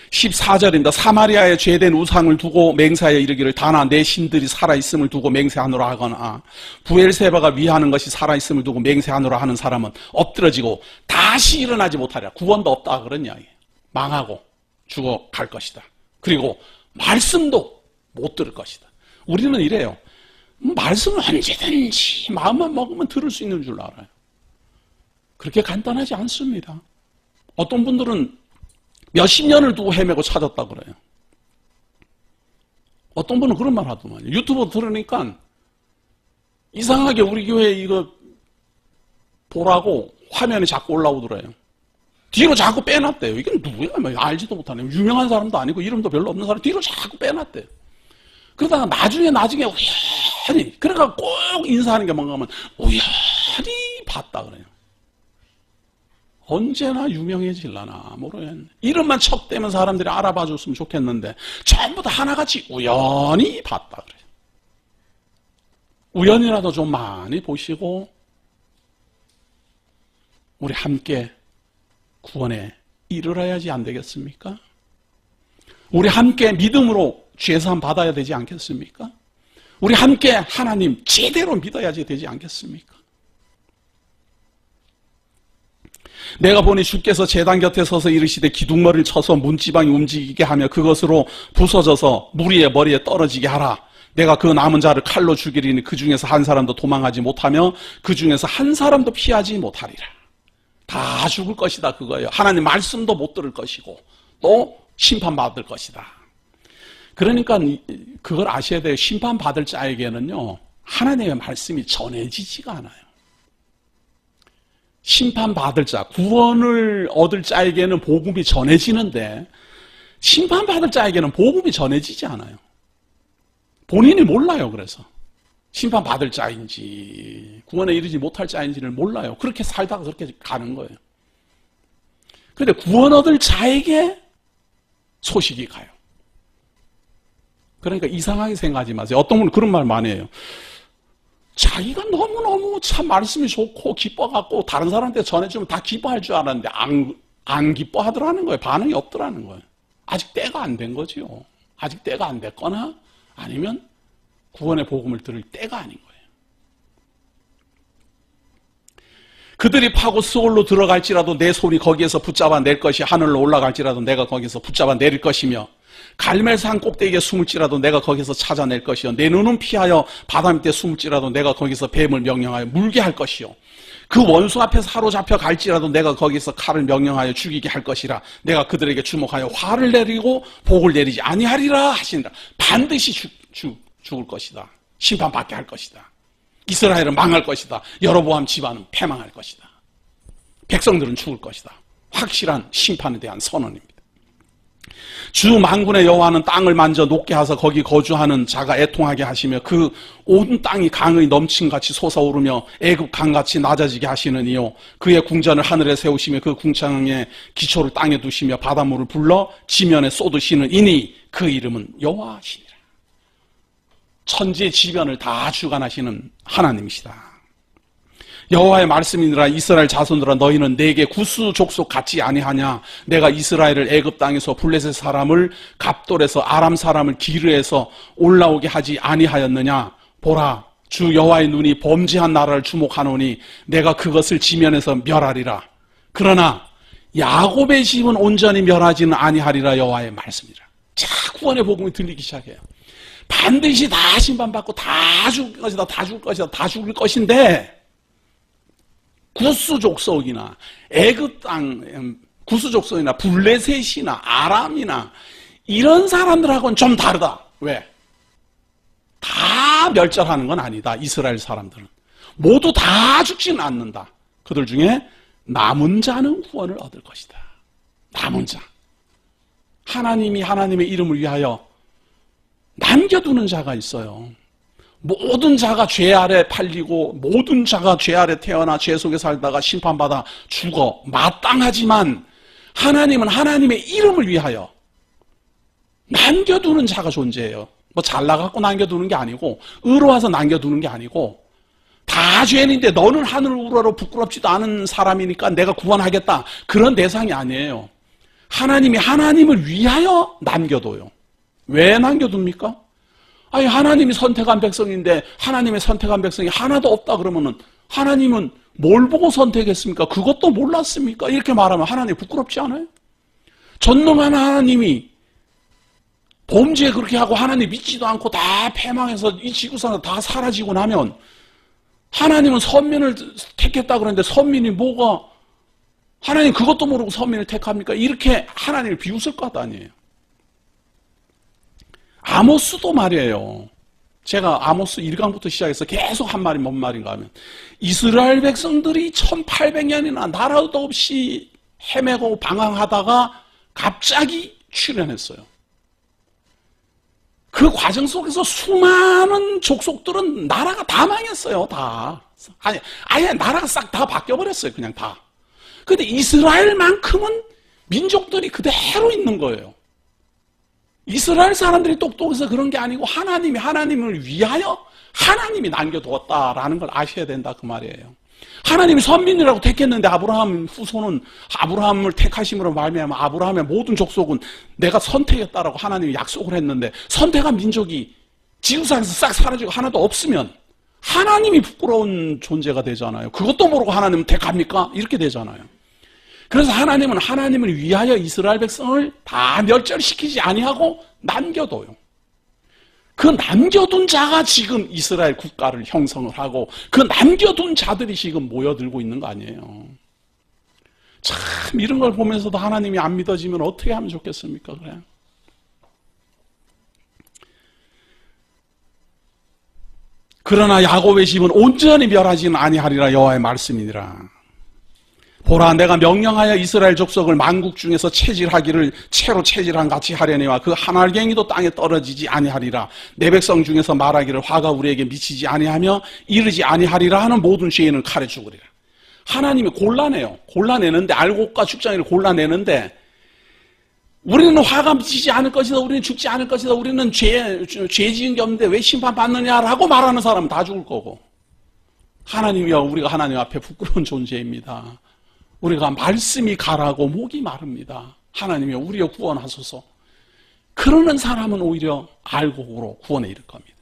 14절입니다. 사마리아에 죄된 우상을 두고 맹세하여 이르기를 다나 내 신들이 살아있음을 두고 맹세하노라 하거나 부엘세바가 위하는 것이 살아있음을 두고 맹세하노라 하는 사람은 엎드러지고 다시 일어나지 못하리라. 구원도 없다 그런 이야기예요. 망하고 죽어갈 것이다. 그리고 말씀도 못 들을 것이다. 우리는 이래요. 말씀은 언제든지 마음만 먹으면 들을 수 있는 줄 알아요. 그렇게 간단하지 않습니다. 어떤 분들은 몇십 년을 두고 헤매고 찾았다 그래요. 어떤 분은 그런 말 하더만요. 유튜브 들으니까 이상하게 우리 교회 이거 보라고 화면에 자꾸 올라오더래요. 뒤로 자꾸 빼놨대요. 이게 누구야? 알지도 못하네. 유명한 사람도 아니고 이름도 별로 없는 사람 뒤로 자꾸 빼놨대요. 그러다가 나중에 우연히 그러니까 꼭 인사하는 게 뭔가 하면 우연히 봤다 그래요. 언제나 유명해질라나 모르겠네. 이름만 척대면 사람들이 알아봐 줬으면 좋겠는데 전부 다 하나같이 우연히 봤다 그래요. 우연이라도 좀 많이 보시고 우리 함께 구원에 이르러야지 안 되겠습니까? 우리 함께 믿음으로 죄사함 받아야 되지 않겠습니까? 우리 함께 하나님 제대로 믿어야지 되지 않겠습니까? 내가 보니 주께서 제단 곁에 서서 이르시되 기둥머리를 쳐서 문지방이 움직이게 하며 그것으로 부서져서 무리의 머리에 떨어지게 하라. 내가 그 남은 자를 칼로 죽이리니 그 중에서 한 사람도 도망하지 못하며 그 중에서 한 사람도 피하지 못하리라. 다 죽을 것이다 그거예요. 하나님 말씀도 못 들을 것이고 또 심판받을 것이다. 그러니까 그걸 아셔야 돼요. 심판받을 자에게는요 하나님의 말씀이 전해지지가 않아요. 심판받을 자, 구원을 얻을 자에게는 복음이 전해지는데 심판받을 자에게는 복음이 전해지지 않아요. 본인이 몰라요. 그래서 심판받을 자인지 구원에 이르지 못할 자인지를 몰라요. 그렇게 살다가 그렇게 가는 거예요. 그런데 구원 얻을 자에게 소식이 가요. 그러니까 이상하게 생각하지 마세요. 어떤 분은 그런 말 많이 해요. 자기가 너무너무 참 말씀이 좋고 기뻐갖고 다른 사람한테 전해주면 다 기뻐할 줄 알았는데 안 기뻐하더라는 거예요. 반응이 없더라는 거예요. 아직 때가 안 된 거지요. 아직 때가 안 됐거나 아니면 구원의 복음을 들을 때가 아닌 거예요. 그들이 파고 스올로 들어갈지라도 내 손이 거기에서 붙잡아 낼 것이 하늘로 올라갈지라도 내가 거기서 붙잡아 내릴 것이며 갈멜산 꼭대기에 숨을지라도 내가 거기서 찾아낼 것이요 내 눈은 피하여 바다 밑에 숨을지라도 내가 거기서 뱀을 명령하여 물게 할 것이요 그 원수 앞에 사로잡혀 갈지라도 내가 거기서 칼을 명령하여 죽이게 할 것이라 내가 그들에게 주목하여 화를 내리고 복을 내리지 아니하리라 하시니라. 반드시 죽을 것이다. 심판받게 할 것이다. 이스라엘은 망할 것이다. 여로보암 집안은 패망할 것이다. 백성들은 죽을 것이다. 확실한 심판에 대한 선언입니다. 주 만군의 여호와는 땅을 만져 높게 하사 거기 거주하는 자가 애통하게 하시며 그 온 땅이 강의 넘침같이 솟아오르며 애굽 강같이 낮아지게 하시는 이요 그의 궁전을 하늘에 세우시며 그 궁창의 기초를 땅에 두시며 바닷물을 불러 지면에 쏟으시는 이니 그 이름은 여호와시니라. 천지의 지변을 다 주관하시는 하나님이시다. 여호와의 말씀이니라. 이스라엘 자손들아 너희는 내게 구스 족속 같지 아니하냐. 내가 이스라엘을 애굽 땅에서 블레셋 사람을 갑돌에서 아람 사람을 기르에서 올라오게 하지 아니하였느냐. 보라 주 여호와의 눈이 범죄한 나라를 주목하노니 내가 그것을 지면에서 멸하리라. 그러나 야곱의 집은 온전히 멸하지는 아니하리라. 여호와의 말씀이라. 자, 구원의 복음이 들리기 시작해요. 반드시 다 심판받고 다 죽을 것이다. 다 죽을 것이다. 다 죽을 것인데 구스 족속이나 애굽 땅 구스 족속이나 블레셋이나 아람이나 이런 사람들하고는 좀 다르다. 왜? 다 멸절하는 건 아니다. 이스라엘 사람들은 모두 다 죽지는 않는다. 그들 중에 남은 자는 구원을 얻을 것이다. 남은 자. 하나님이 하나님의 이름을 위하여 남겨두는 자가 있어요. 모든 자가 죄 아래 팔리고 모든 자가 죄 아래 태어나 죄 속에 살다가 심판받아 죽어 마땅하지만 하나님은 하나님의 이름을 위하여 남겨두는 자가 존재해요. 뭐 잘나갖고 남겨두는 게 아니고 의로와서 남겨두는 게 아니고 다 죄인인데 너는 하늘 우러러 부끄럽지도 않은 사람이니까 내가 구원하겠다. 그런 대상이 아니에요. 하나님이 하나님을 위하여 남겨둬요. 왜 남겨둡니까? 아니 하나님이 선택한 백성인데 하나님의 선택한 백성이 하나도 없다 그러면은 하나님은 뭘 보고 선택했습니까? 그것도 몰랐습니까? 이렇게 말하면 하나님 부끄럽지 않아요? 전능한 하나님이 범죄 그렇게 하고 하나님 믿지도 않고 다 패망해서 이 지구상에서 다 사라지고 나면 하나님은 선민을 택했다 그러는데 선민이 뭐가 하나님 그것도 모르고 선민을 택합니까? 이렇게 하나님을 비웃을 것 아니에요. 아모스도 말이에요. 제가 아모스 1강부터 시작해서 계속 한 말이 뭔 말인가 하면 이스라엘 백성들이 1800년이나 나라도 없이 헤매고 방황하다가 갑자기 출현했어요. 그 과정 속에서 수많은 족속들은 나라가 다 망했어요. 다. 아예 나라가 싹 다 바뀌어버렸어요. 그냥 다. 근데 이스라엘만큼은 민족들이 그대로 있는 거예요. 이스라엘 사람들이 똑똑해서 그런 게 아니고 하나님이 하나님을 위하여 하나님이 남겨두었다라는 걸 아셔야 된다 그 말이에요. 하나님이 선민이라고 택했는데 아브라함 후손은 아브라함을 택하심으로 말미암아 아브라함의 모든 족속은 내가 선택했다라고 하나님이 약속을 했는데 선택한 민족이 지구상에서 싹 사라지고 하나도 없으면 하나님이 부끄러운 존재가 되잖아요. 그것도 모르고 하나님은 택합니까? 이렇게 되잖아요. 그래서 하나님은 하나님을 위하여 이스라엘 백성을 다 멸절시키지 아니하고 남겨둬요. 그 남겨둔 자가 지금 이스라엘 국가를 형성을 하고 그 남겨둔 자들이 지금 모여들고 있는 거 아니에요. 참 이런 걸 보면서도 하나님이 안 믿어지면 어떻게 하면 좋겠습니까? 그래. 그러나 야곱의 집은 온전히 멸하지는 아니하리라. 여호와의 말씀이니라. 보라 내가 명령하여 이스라엘 족속을 만국 중에서 체질하기를 채로 체질한 같이 하려니와 그 한 알갱이도 땅에 떨어지지 아니하리라. 내 백성 중에서 말하기를 화가 우리에게 미치지 아니하며 이르지 아니하리라 하는 모든 죄인을 칼에 죽으리라. 하나님이 골라내요. 골라내는데 알곡과 죽장이를 골라내는데 우리는 화가 미치지 않을 것이다. 우리는 죽지 않을 것이다. 우리는 죄 지은 게 없는데 왜 심판받느냐라고 말하는 사람은 다 죽을 거고 하나님이여 우리가 하나님 앞에 부끄러운 존재입니다. 우리가 말씀이 가라고 목이 마릅니다. 하나님이여 우리여 구원하소서. 그러는 사람은 오히려 알곡으로 구원에 이를 겁니다.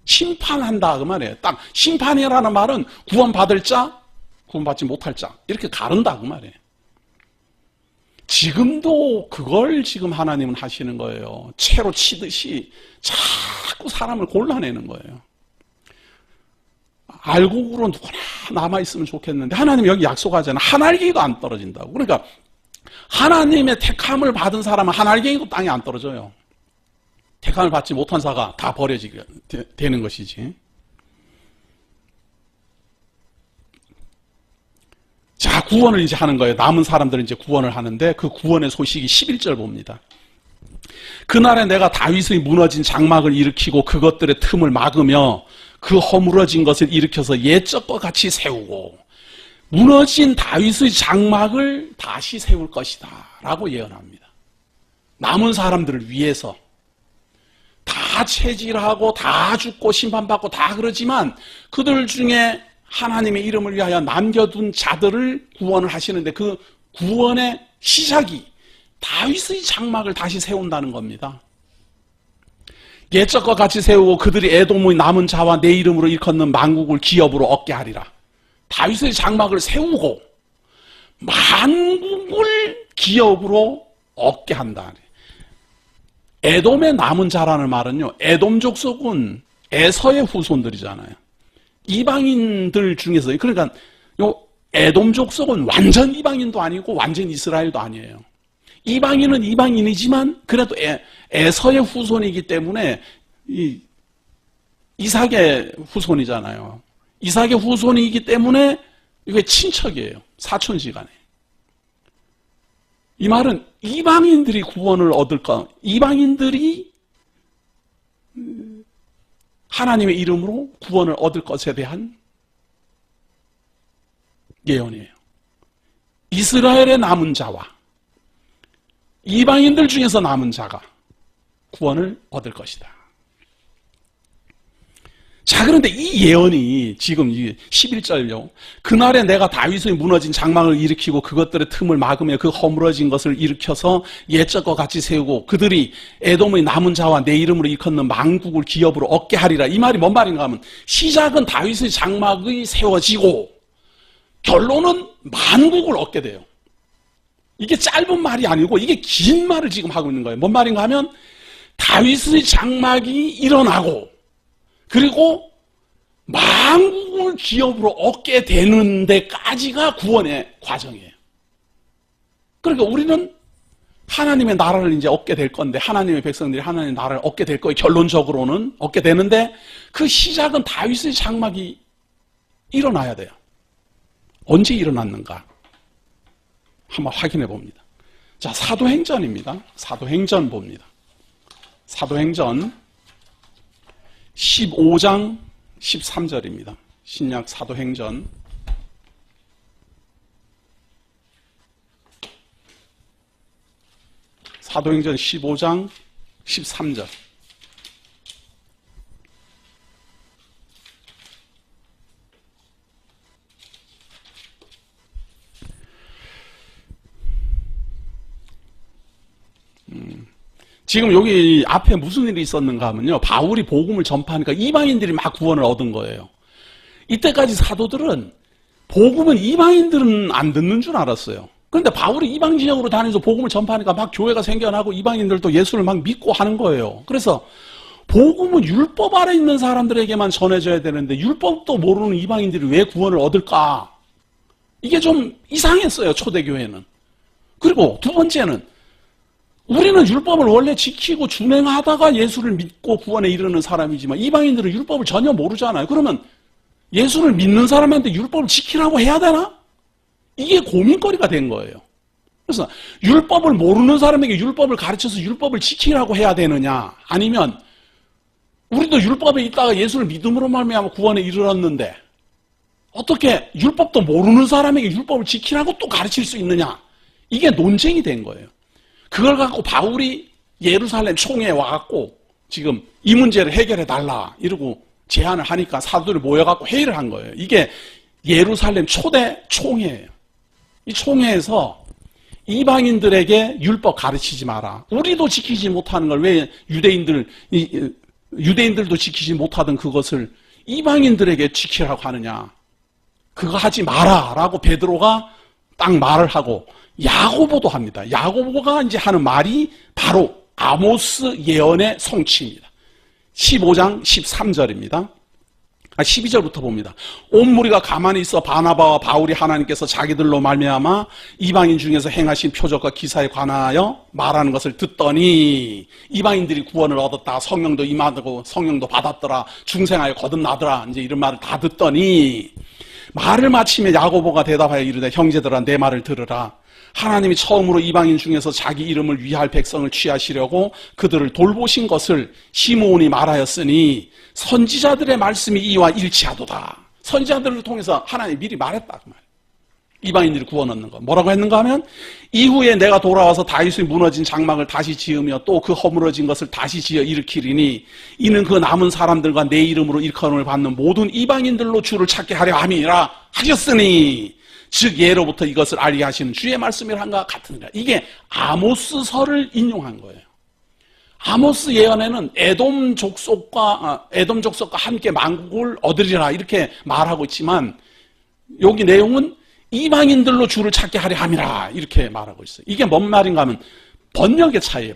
심판한다 그 말이에요. 딱 심판이라는 말은 구원받을 자, 구원받지 못할 자 이렇게 가른다 그 말이에요. 지금도 그걸 지금 하나님은 하시는 거예요. 채로 치듯이 자꾸 사람을 골라내는 거예요. 알곡으로 누구나 남아있으면 좋겠는데 하나님 여기 약속하잖아요. 한 알갱이도 안 떨어진다고. 그러니까 하나님의 택함을 받은 사람은 한 알갱이도 땅에 안 떨어져요. 택함을 받지 못한 자가 다 버려지게 되는 것이지. 자, 구원을 이제 하는 거예요. 남은 사람들은 이제 구원을 하는데 그 구원의 소식이 11절 봅니다. 그날에 내가 다윗의 무너진 장막을 일으키고 그것들의 틈을 막으며 그 허물어진 것을 일으켜서 옛적과 같이 세우고 무너진 다윗의 장막을 다시 세울 것이다 라고 예언합니다. 남은 사람들을 위해서 다 체질하고 다 죽고 심판받고 다 그러지만 그들 중에 하나님의 이름을 위하여 남겨둔 자들을 구원을 하시는데 그 구원의 시작이 다윗의 장막을 다시 세운다는 겁니다. 옛적과 같이 세우고 그들이 에돔의 남은 자와 내 이름으로 일컫는 만국을 기업으로 얻게 하리라. 다윗의 장막을 세우고 만국을 기업으로 얻게 한다. 에돔의 남은 자라는 말은요, 에돔 족속은 에서의 후손들이잖아요. 이방인들 중에서, 그러니까 요 에돔 족속은 완전 이방인도 아니고 완전 이스라엘도 아니에요. 이방인은 이방인이지만 그래도 에서의 후손이기 때문에 이삭의 후손이잖아요. 이삭의 후손이기 때문에 이게 친척이에요. 사촌지간에. 이 말은 이방인들이 구원을 얻을까? 이방인들이 하나님의 이름으로 구원을 얻을 것에 대한 예언이에요. 이스라엘의 남은 자와 이방인들 중에서 남은 자가 구원을 얻을 것이다. 자, 그런데 이 예언이 지금 11절요. 그날에 내가 다윗의 무너진 장막을 일으키고 그것들의 틈을 막으며 그 허물어진 것을 일으켜서 옛적과 같이 세우고 그들이 에돔의 남은 자와 내 이름으로 일컫는 만국을 기업으로 얻게 하리라. 이 말이 뭔 말인가 하면 시작은 다윗의 장막이 세워지고 결론은 만국을 얻게 돼요. 이게 짧은 말이 아니고 이게 긴 말을 지금 하고 있는 거예요. 뭔 말인가 하면 다윗의 장막이 일어나고 그리고 만국을 기업으로 얻게 되는 데까지가 구원의 과정이에요. 그러니까 우리는 하나님의 나라를 이제 얻게 될 건데 하나님의 백성들이 하나님의 나라를 얻게 될 거예요. 결론적으로는 얻게 되는데 그 시작은 다윗의 장막이 일어나야 돼요. 언제 일어났는가? 한번 확인해 봅니다. 자, 사도행전입니다. 사도행전 봅니다. 사도행전 15장 13절입니다. 신약 사도행전 15장 13절. 지금 여기 앞에 무슨 일이 있었는가 하면요. 바울이 복음을 전파하니까 이방인들이 막 구원을 얻은 거예요. 이때까지 사도들은 복음은 이방인들은 안 듣는 줄 알았어요. 그런데 바울이 이방 지역으로 다니면서 복음을 전파하니까 막 교회가 생겨나고 이방인들도 예수를 막 믿고 하는 거예요. 그래서 복음은 율법 아래 있는 사람들에게만 전해져야 되는데 율법도 모르는 이방인들이 왜 구원을 얻을까? 이게 좀 이상했어요. 초대교회는. 그리고 두 번째는 우리는 율법을 원래 지키고 준행하다가 예수를 믿고 구원에 이르는 사람이지만 이방인들은 율법을 전혀 모르잖아요. 그러면 예수를 믿는 사람한테 율법을 지키라고 해야 되나? 이게 고민거리가 된 거예요. 그래서 율법을 모르는 사람에게 율법을 가르쳐서 율법을 지키라고 해야 되느냐? 아니면 우리도 율법에 있다가 예수를 믿음으로 말미암아 구원에 이르렀는데 어떻게 율법도 모르는 사람에게 율법을 지키라고 또 가르칠 수 있느냐? 이게 논쟁이 된 거예요. 그걸 갖고 바울이 예루살렘 총회에 와갖고 지금 이 문제를 해결해 달라 이러고 제안을 하니까 사도들이 모여갖고 회의를 한 거예요. 이게 예루살렘 초대 총회예요. 이 총회에서 이방인들에게 율법 가르치지 마라. 우리도 지키지 못하는 걸 왜 유대인들도 지키지 못하던 그것을 이방인들에게 지키라고 하느냐. 그거 하지 마라 라고 베드로가 딱 말을 하고 야고보도 합니다. 야고보가 이제 하는 말이 바로 아모스 예언의 성취입니다. 15장 13절입니다. 12절부터 봅니다. 온 무리가 가만히 있어 바나바와 바울이 하나님께서 자기들로 말미암아 이방인 중에서 행하신 표적과 기사에 관하여 말하는 것을 듣더니 이방인들이 구원을 얻었다. 성령도 임하고 성령도 받았더라. 중생하여 거듭나더라. 이제 이런 말을 다 듣더니 말을 마치며 야고보가 대답하여 이르되 형제들아 내 말을 들으라. 하나님이 처음으로 이방인 중에서 자기 이름을 위할 백성을 취하시려고 그들을 돌보신 것을 시므온이 말하였으니 선지자들의 말씀이 이와 일치하도다. 선지자들을 통해서 하나님이 미리 말했다 그 말이에요. 이방인들이 구원 얻는 거. 뭐라고 했는가 하면 이후에 내가 돌아와서 다윗의 무너진 장막을 다시 지으며 또 그 허물어진 것을 다시 지어 일으키리니 이는 그 남은 사람들과 내 이름으로 일컬음을 받는 모든 이방인들로 주를 찾게 하려 함이라 하셨으니 즉 예로부터 이것을 알게 하시는 주의 말씀이라 한가 같으니라. 이게 아모스서를 인용한 거예요. 아모스 예언에는 에돔 족속과 함께 만국을 얻으리라 이렇게 말하고 있지만 여기 내용은 이방인들로 주를 찾게 하려 함이라 이렇게 말하고 있어요. 이게 뭔 말인가 하면 번역의 차이예요.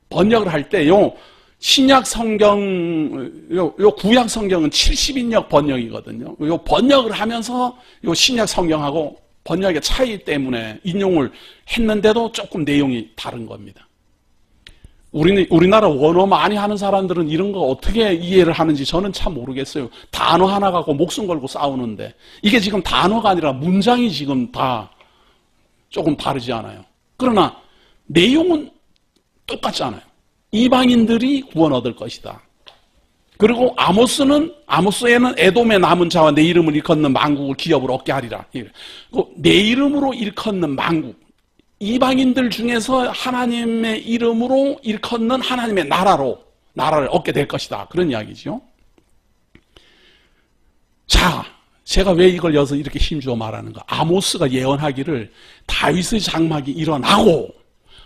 번역을 할 때 요 신약 성경, 요 구약 성경은 70인역 번역이거든요. 요 번역을 하면서 요 신약 성경하고 번역의 차이 때문에 인용을 했는데도 조금 내용이 다른 겁니다. 우리나라 원어 많이 하는 사람들은 이런 거 어떻게 이해를 하는지 저는 참 모르겠어요. 단어 하나 갖고 목숨 걸고 싸우는데 이게 지금 단어가 아니라 문장이 지금 다 조금 다르지 않아요. 그러나 내용은 똑같잖아요. 이방인들이 구원 얻을 것이다. 그리고 아모스에는 에돔의 남은 자와 내 이름을 일컫는 만국을 기업으로 얻게 하리라. 내 이름으로 일컫는 만국. 이방인들 중에서 하나님의 이름으로 일컫는 하나님의 나라를 얻게 될 것이다. 그런 이야기죠. 자, 제가 왜 이걸 여기서 이렇게 힘주어 말하는가? 아모스가 예언하기를 다윗의 장막이 일어나고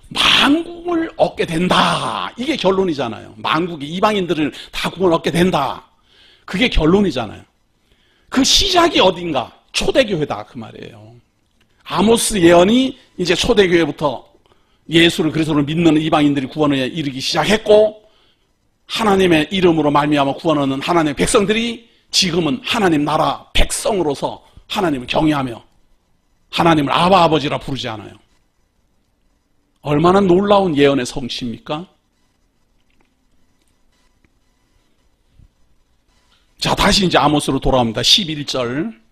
만국을 얻게 된다. 이게 결론이잖아요. 만국이 이방인들을 다 구원 얻게 된다. 그게 결론이잖아요. 그 시작이 어딘가? 초대교회다. 그 말이에요. 아모스 예언이 이제 초대교회부터 예수를 그리스도를 믿는 이방인들이 구원에 이르기 시작했고 하나님의 이름으로 말미암아 구원 얻는 하나님의 백성들이 지금은 하나님 나라 백성으로서 하나님을 경외하며 하나님을 아바 아버지라 부르지 않아요. 얼마나 놀라운 예언의 성취입니까? 자, 다시 이제 아모스로 돌아옵니다. 11절.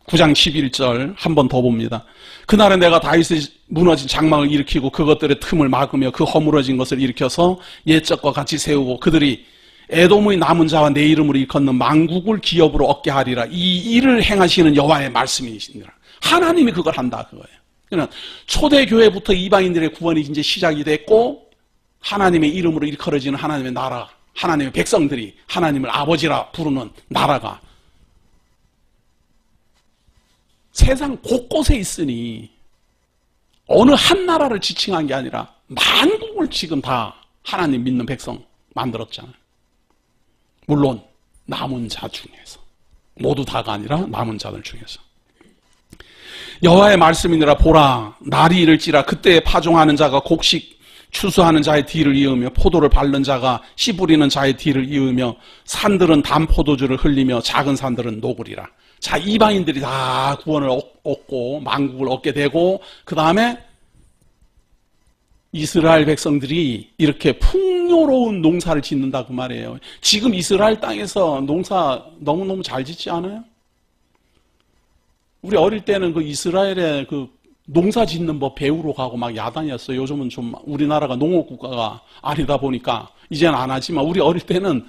9장 11절 한 번 더 봅니다. 그날에 내가 다윗의 무너진 장막을 일으키고 그것들의 틈을 막으며 그 허물어진 것을 일으켜서 옛적과 같이 세우고 그들이 에돔의 남은 자와 내 이름으로 일컫는 만국을 기업으로 얻게 하리라. 이 일을 행하시는 여호와의 말씀이시니라. 하나님이 그걸 한다 그거예요. 그러니까 초대교회부터 이방인들의 구원이 이제 시작이 됐고 하나님의 이름으로 일컬어지는 하나님의 나라, 하나님의 백성들이 하나님을 아버지라 부르는 나라가 세상 곳곳에 있으니 어느 한 나라를 지칭한 게 아니라 만국을 지금 다 하나님 믿는 백성 만들었잖아요. 물론 남은 자 중에서 모두 다가 아니라 남은 자들 중에서 여호와의 말씀이니라. 보라 날이 이를지라 그때에 파종하는 자가 곡식 추수하는 자의 뒤를 이으며 포도를 밟는 자가 씨 뿌리는 자의 뒤를 이으며 산들은 담포도주를 흘리며 작은 산들은 녹으리라. 자, 이방인들이 다 구원을 얻고 만국을 얻게 되고 그 다음에 이스라엘 백성들이 이렇게 풍요로운 농사를 짓는다 그 말이에요. 지금 이스라엘 땅에서 농사 너무너무 잘 짓지 않아요? 우리 어릴 때는 그 이스라엘의 그 농사 짓는 법 배우러 가고 막 야단이었어요. 요즘은 좀 우리나라가 농업국가가 아니다 보니까 이제는 안 하지만 우리 어릴 때는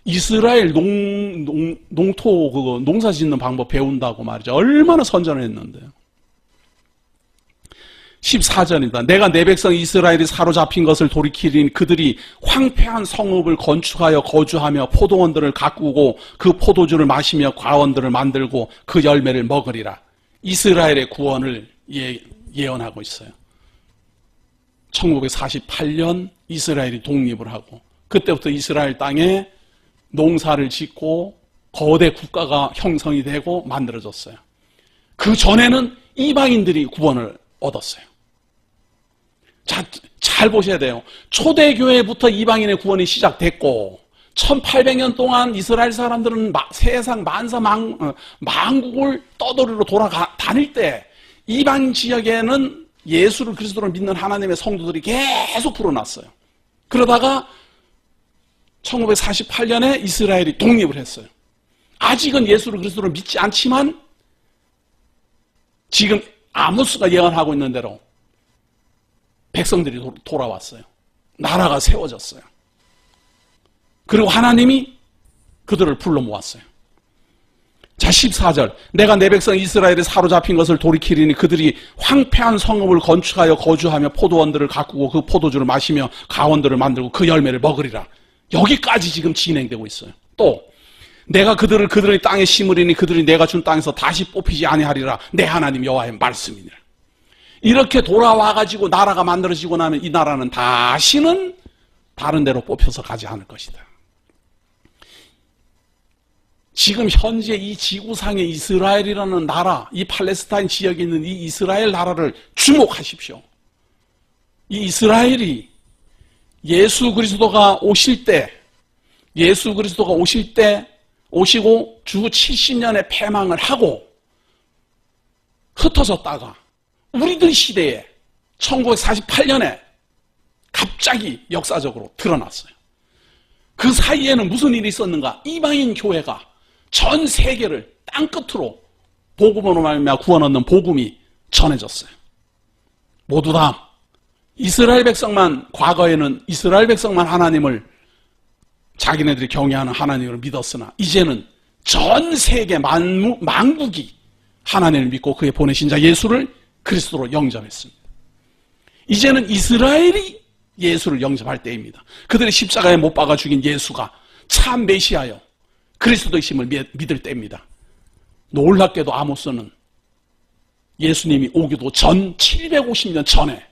이스라엘 농토 그거 농사 짓는 방법 배운다고 말이죠. 얼마나 선전을 했는데요. 14절입니다. 내가 내 백성 이스라엘이 사로잡힌 것을 돌이키리니 그들이 황폐한 성읍을 건축하여 거주하며 포도원들을 가꾸고 그 포도주를 마시며 과원들을 만들고 그 열매를 먹으리라. 이스라엘의 구원을 예언하고 있어요. 1948년 이스라엘이 독립을 하고 그때부터 이스라엘 땅에 농사를 짓고 거대 국가가 형성이 되고 만들어졌어요. 그 전에는 이방인들이 구원을 얻었어요. 자, 잘 보셔야 돼요. 초대교회부터 이방인의 구원이 시작됐고 1800년 동안 이스라엘 사람들은 세상 만국을 떠돌이로 다닐 때 이방 지역에는 예수를 그리스도를 믿는 하나님의 성도들이 계속 불어났어요. 그러다가 1948년에 이스라엘이 독립을 했어요. 아직은 예수를 그리스도를 믿지 않지만 지금 아모스가 예언하고 있는 대로 백성들이 돌아왔어요. 나라가 세워졌어요. 그리고 하나님이 그들을 불러 모았어요. 자, 14절. 내가 내 백성 이스라엘에 사로잡힌 것을 돌이키리니 그들이 황폐한 성읍을 건축하여 거주하며 포도원들을 가꾸고 그 포도주를 마시며 가원들을 만들고 그 열매를 먹으리라. 여기까지 지금 진행되고 있어요. 또 내가 그들의 땅에 심으리니 그들이 내가 준 땅에서 다시 뽑히지 아니하리라. 내 하나님 여호와의 말씀이니라. 이렇게 돌아와가지고 나라가 만들어지고 나면 이 나라는 다시는 다른 데로 뽑혀서 가지 않을 것이다. 지금 현재 이 지구상의 이스라엘이라는 나라, 이 팔레스타인 지역에 있는 이 이스라엘 나라를 주목하십시오. 이 이스라엘이 예수 그리스도가 오실 때 오시고 주 70년의 패망을 하고 흩어졌다가 우리들 시대에 1948년에 갑자기 역사적으로 드러났어요. 그 사이에는 무슨 일이 있었는가? 이방인 교회가 전 세계를 땅끝으로 복음으로 말미암아 구원 얻는 복음이 전해졌어요. 모두 다 이스라엘 백성만, 과거에는 이스라엘 백성만 하나님을 자기네들이 경외하는 하나님을 믿었으나 이제는 전 세계 만국이 하나님을 믿고 그의 보내신 자 예수를 그리스도로 영접했습니다. 이제는 이스라엘이 예수를 영접할 때입니다. 그들이 십자가에 못 박아 죽인 예수가 참 메시아여 그리스도이심을 믿을 때입니다. 놀랍게도 아모스는 예수님이 오기도 전 750년 전에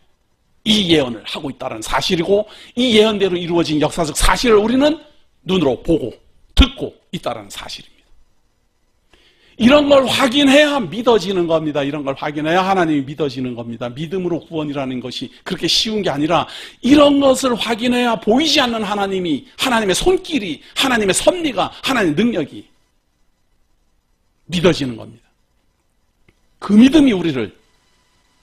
이 예언을 하고 있다는 사실이고 이 예언대로 이루어진 역사적 사실을 우리는 눈으로 보고 듣고 있다는 사실입니다. 이런 걸 확인해야 믿어지는 겁니다. 이런 걸 확인해야 하나님이 믿어지는 겁니다. 믿음으로 구원이라는 것이 그렇게 쉬운 게 아니라 이런 것을 확인해야 보이지 않는 하나님이, 하나님의 손길이, 하나님의 섭리가, 하나님의 능력이 믿어지는 겁니다. 그 믿음이 우리를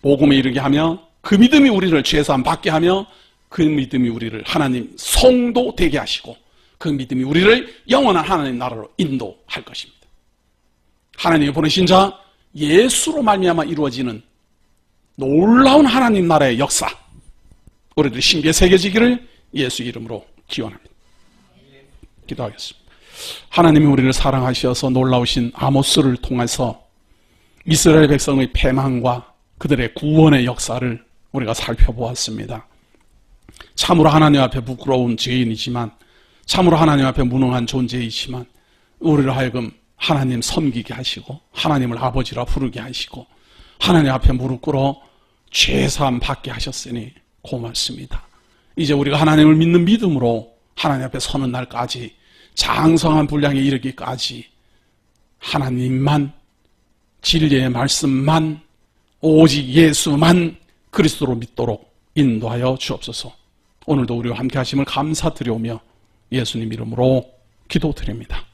복음에 이르게 하며 그 믿음이 우리를 죄사함 받게 하며 그 믿음이 우리를 하나님 성도 되게 하시고 그 믿음이 우리를 영원한 하나님 나라로 인도할 것입니다. 하나님이 보내신 자 예수로 말미암아 이루어지는 놀라운 하나님 나라의 역사 우리들이 신비에 새겨지기를 예수 이름으로 기원합니다. 기도하겠습니다. 하나님이 우리를 사랑하셔서 놀라우신 아모스를 통해서 이스라엘 백성의 패망과 그들의 구원의 역사를 우리가 살펴보았습니다. 참으로 하나님 앞에 부끄러운 죄인이지만 참으로 하나님 앞에 무능한 존재이지만 우리를 하여금 하나님 섬기게 하시고 하나님을 아버지라 부르게 하시고 하나님 앞에 무릎 꿇어 죄사함 받게 하셨으니 고맙습니다. 이제 우리가 하나님을 믿는 믿음으로 하나님 앞에 서는 날까지 장성한 분량에 이르기까지 하나님만, 진리의 말씀만, 오직 예수만 그리스도로 믿도록 인도하여 주옵소서. 오늘도 우리와 함께 하심을 감사드리오며 예수님 이름으로 기도드립니다.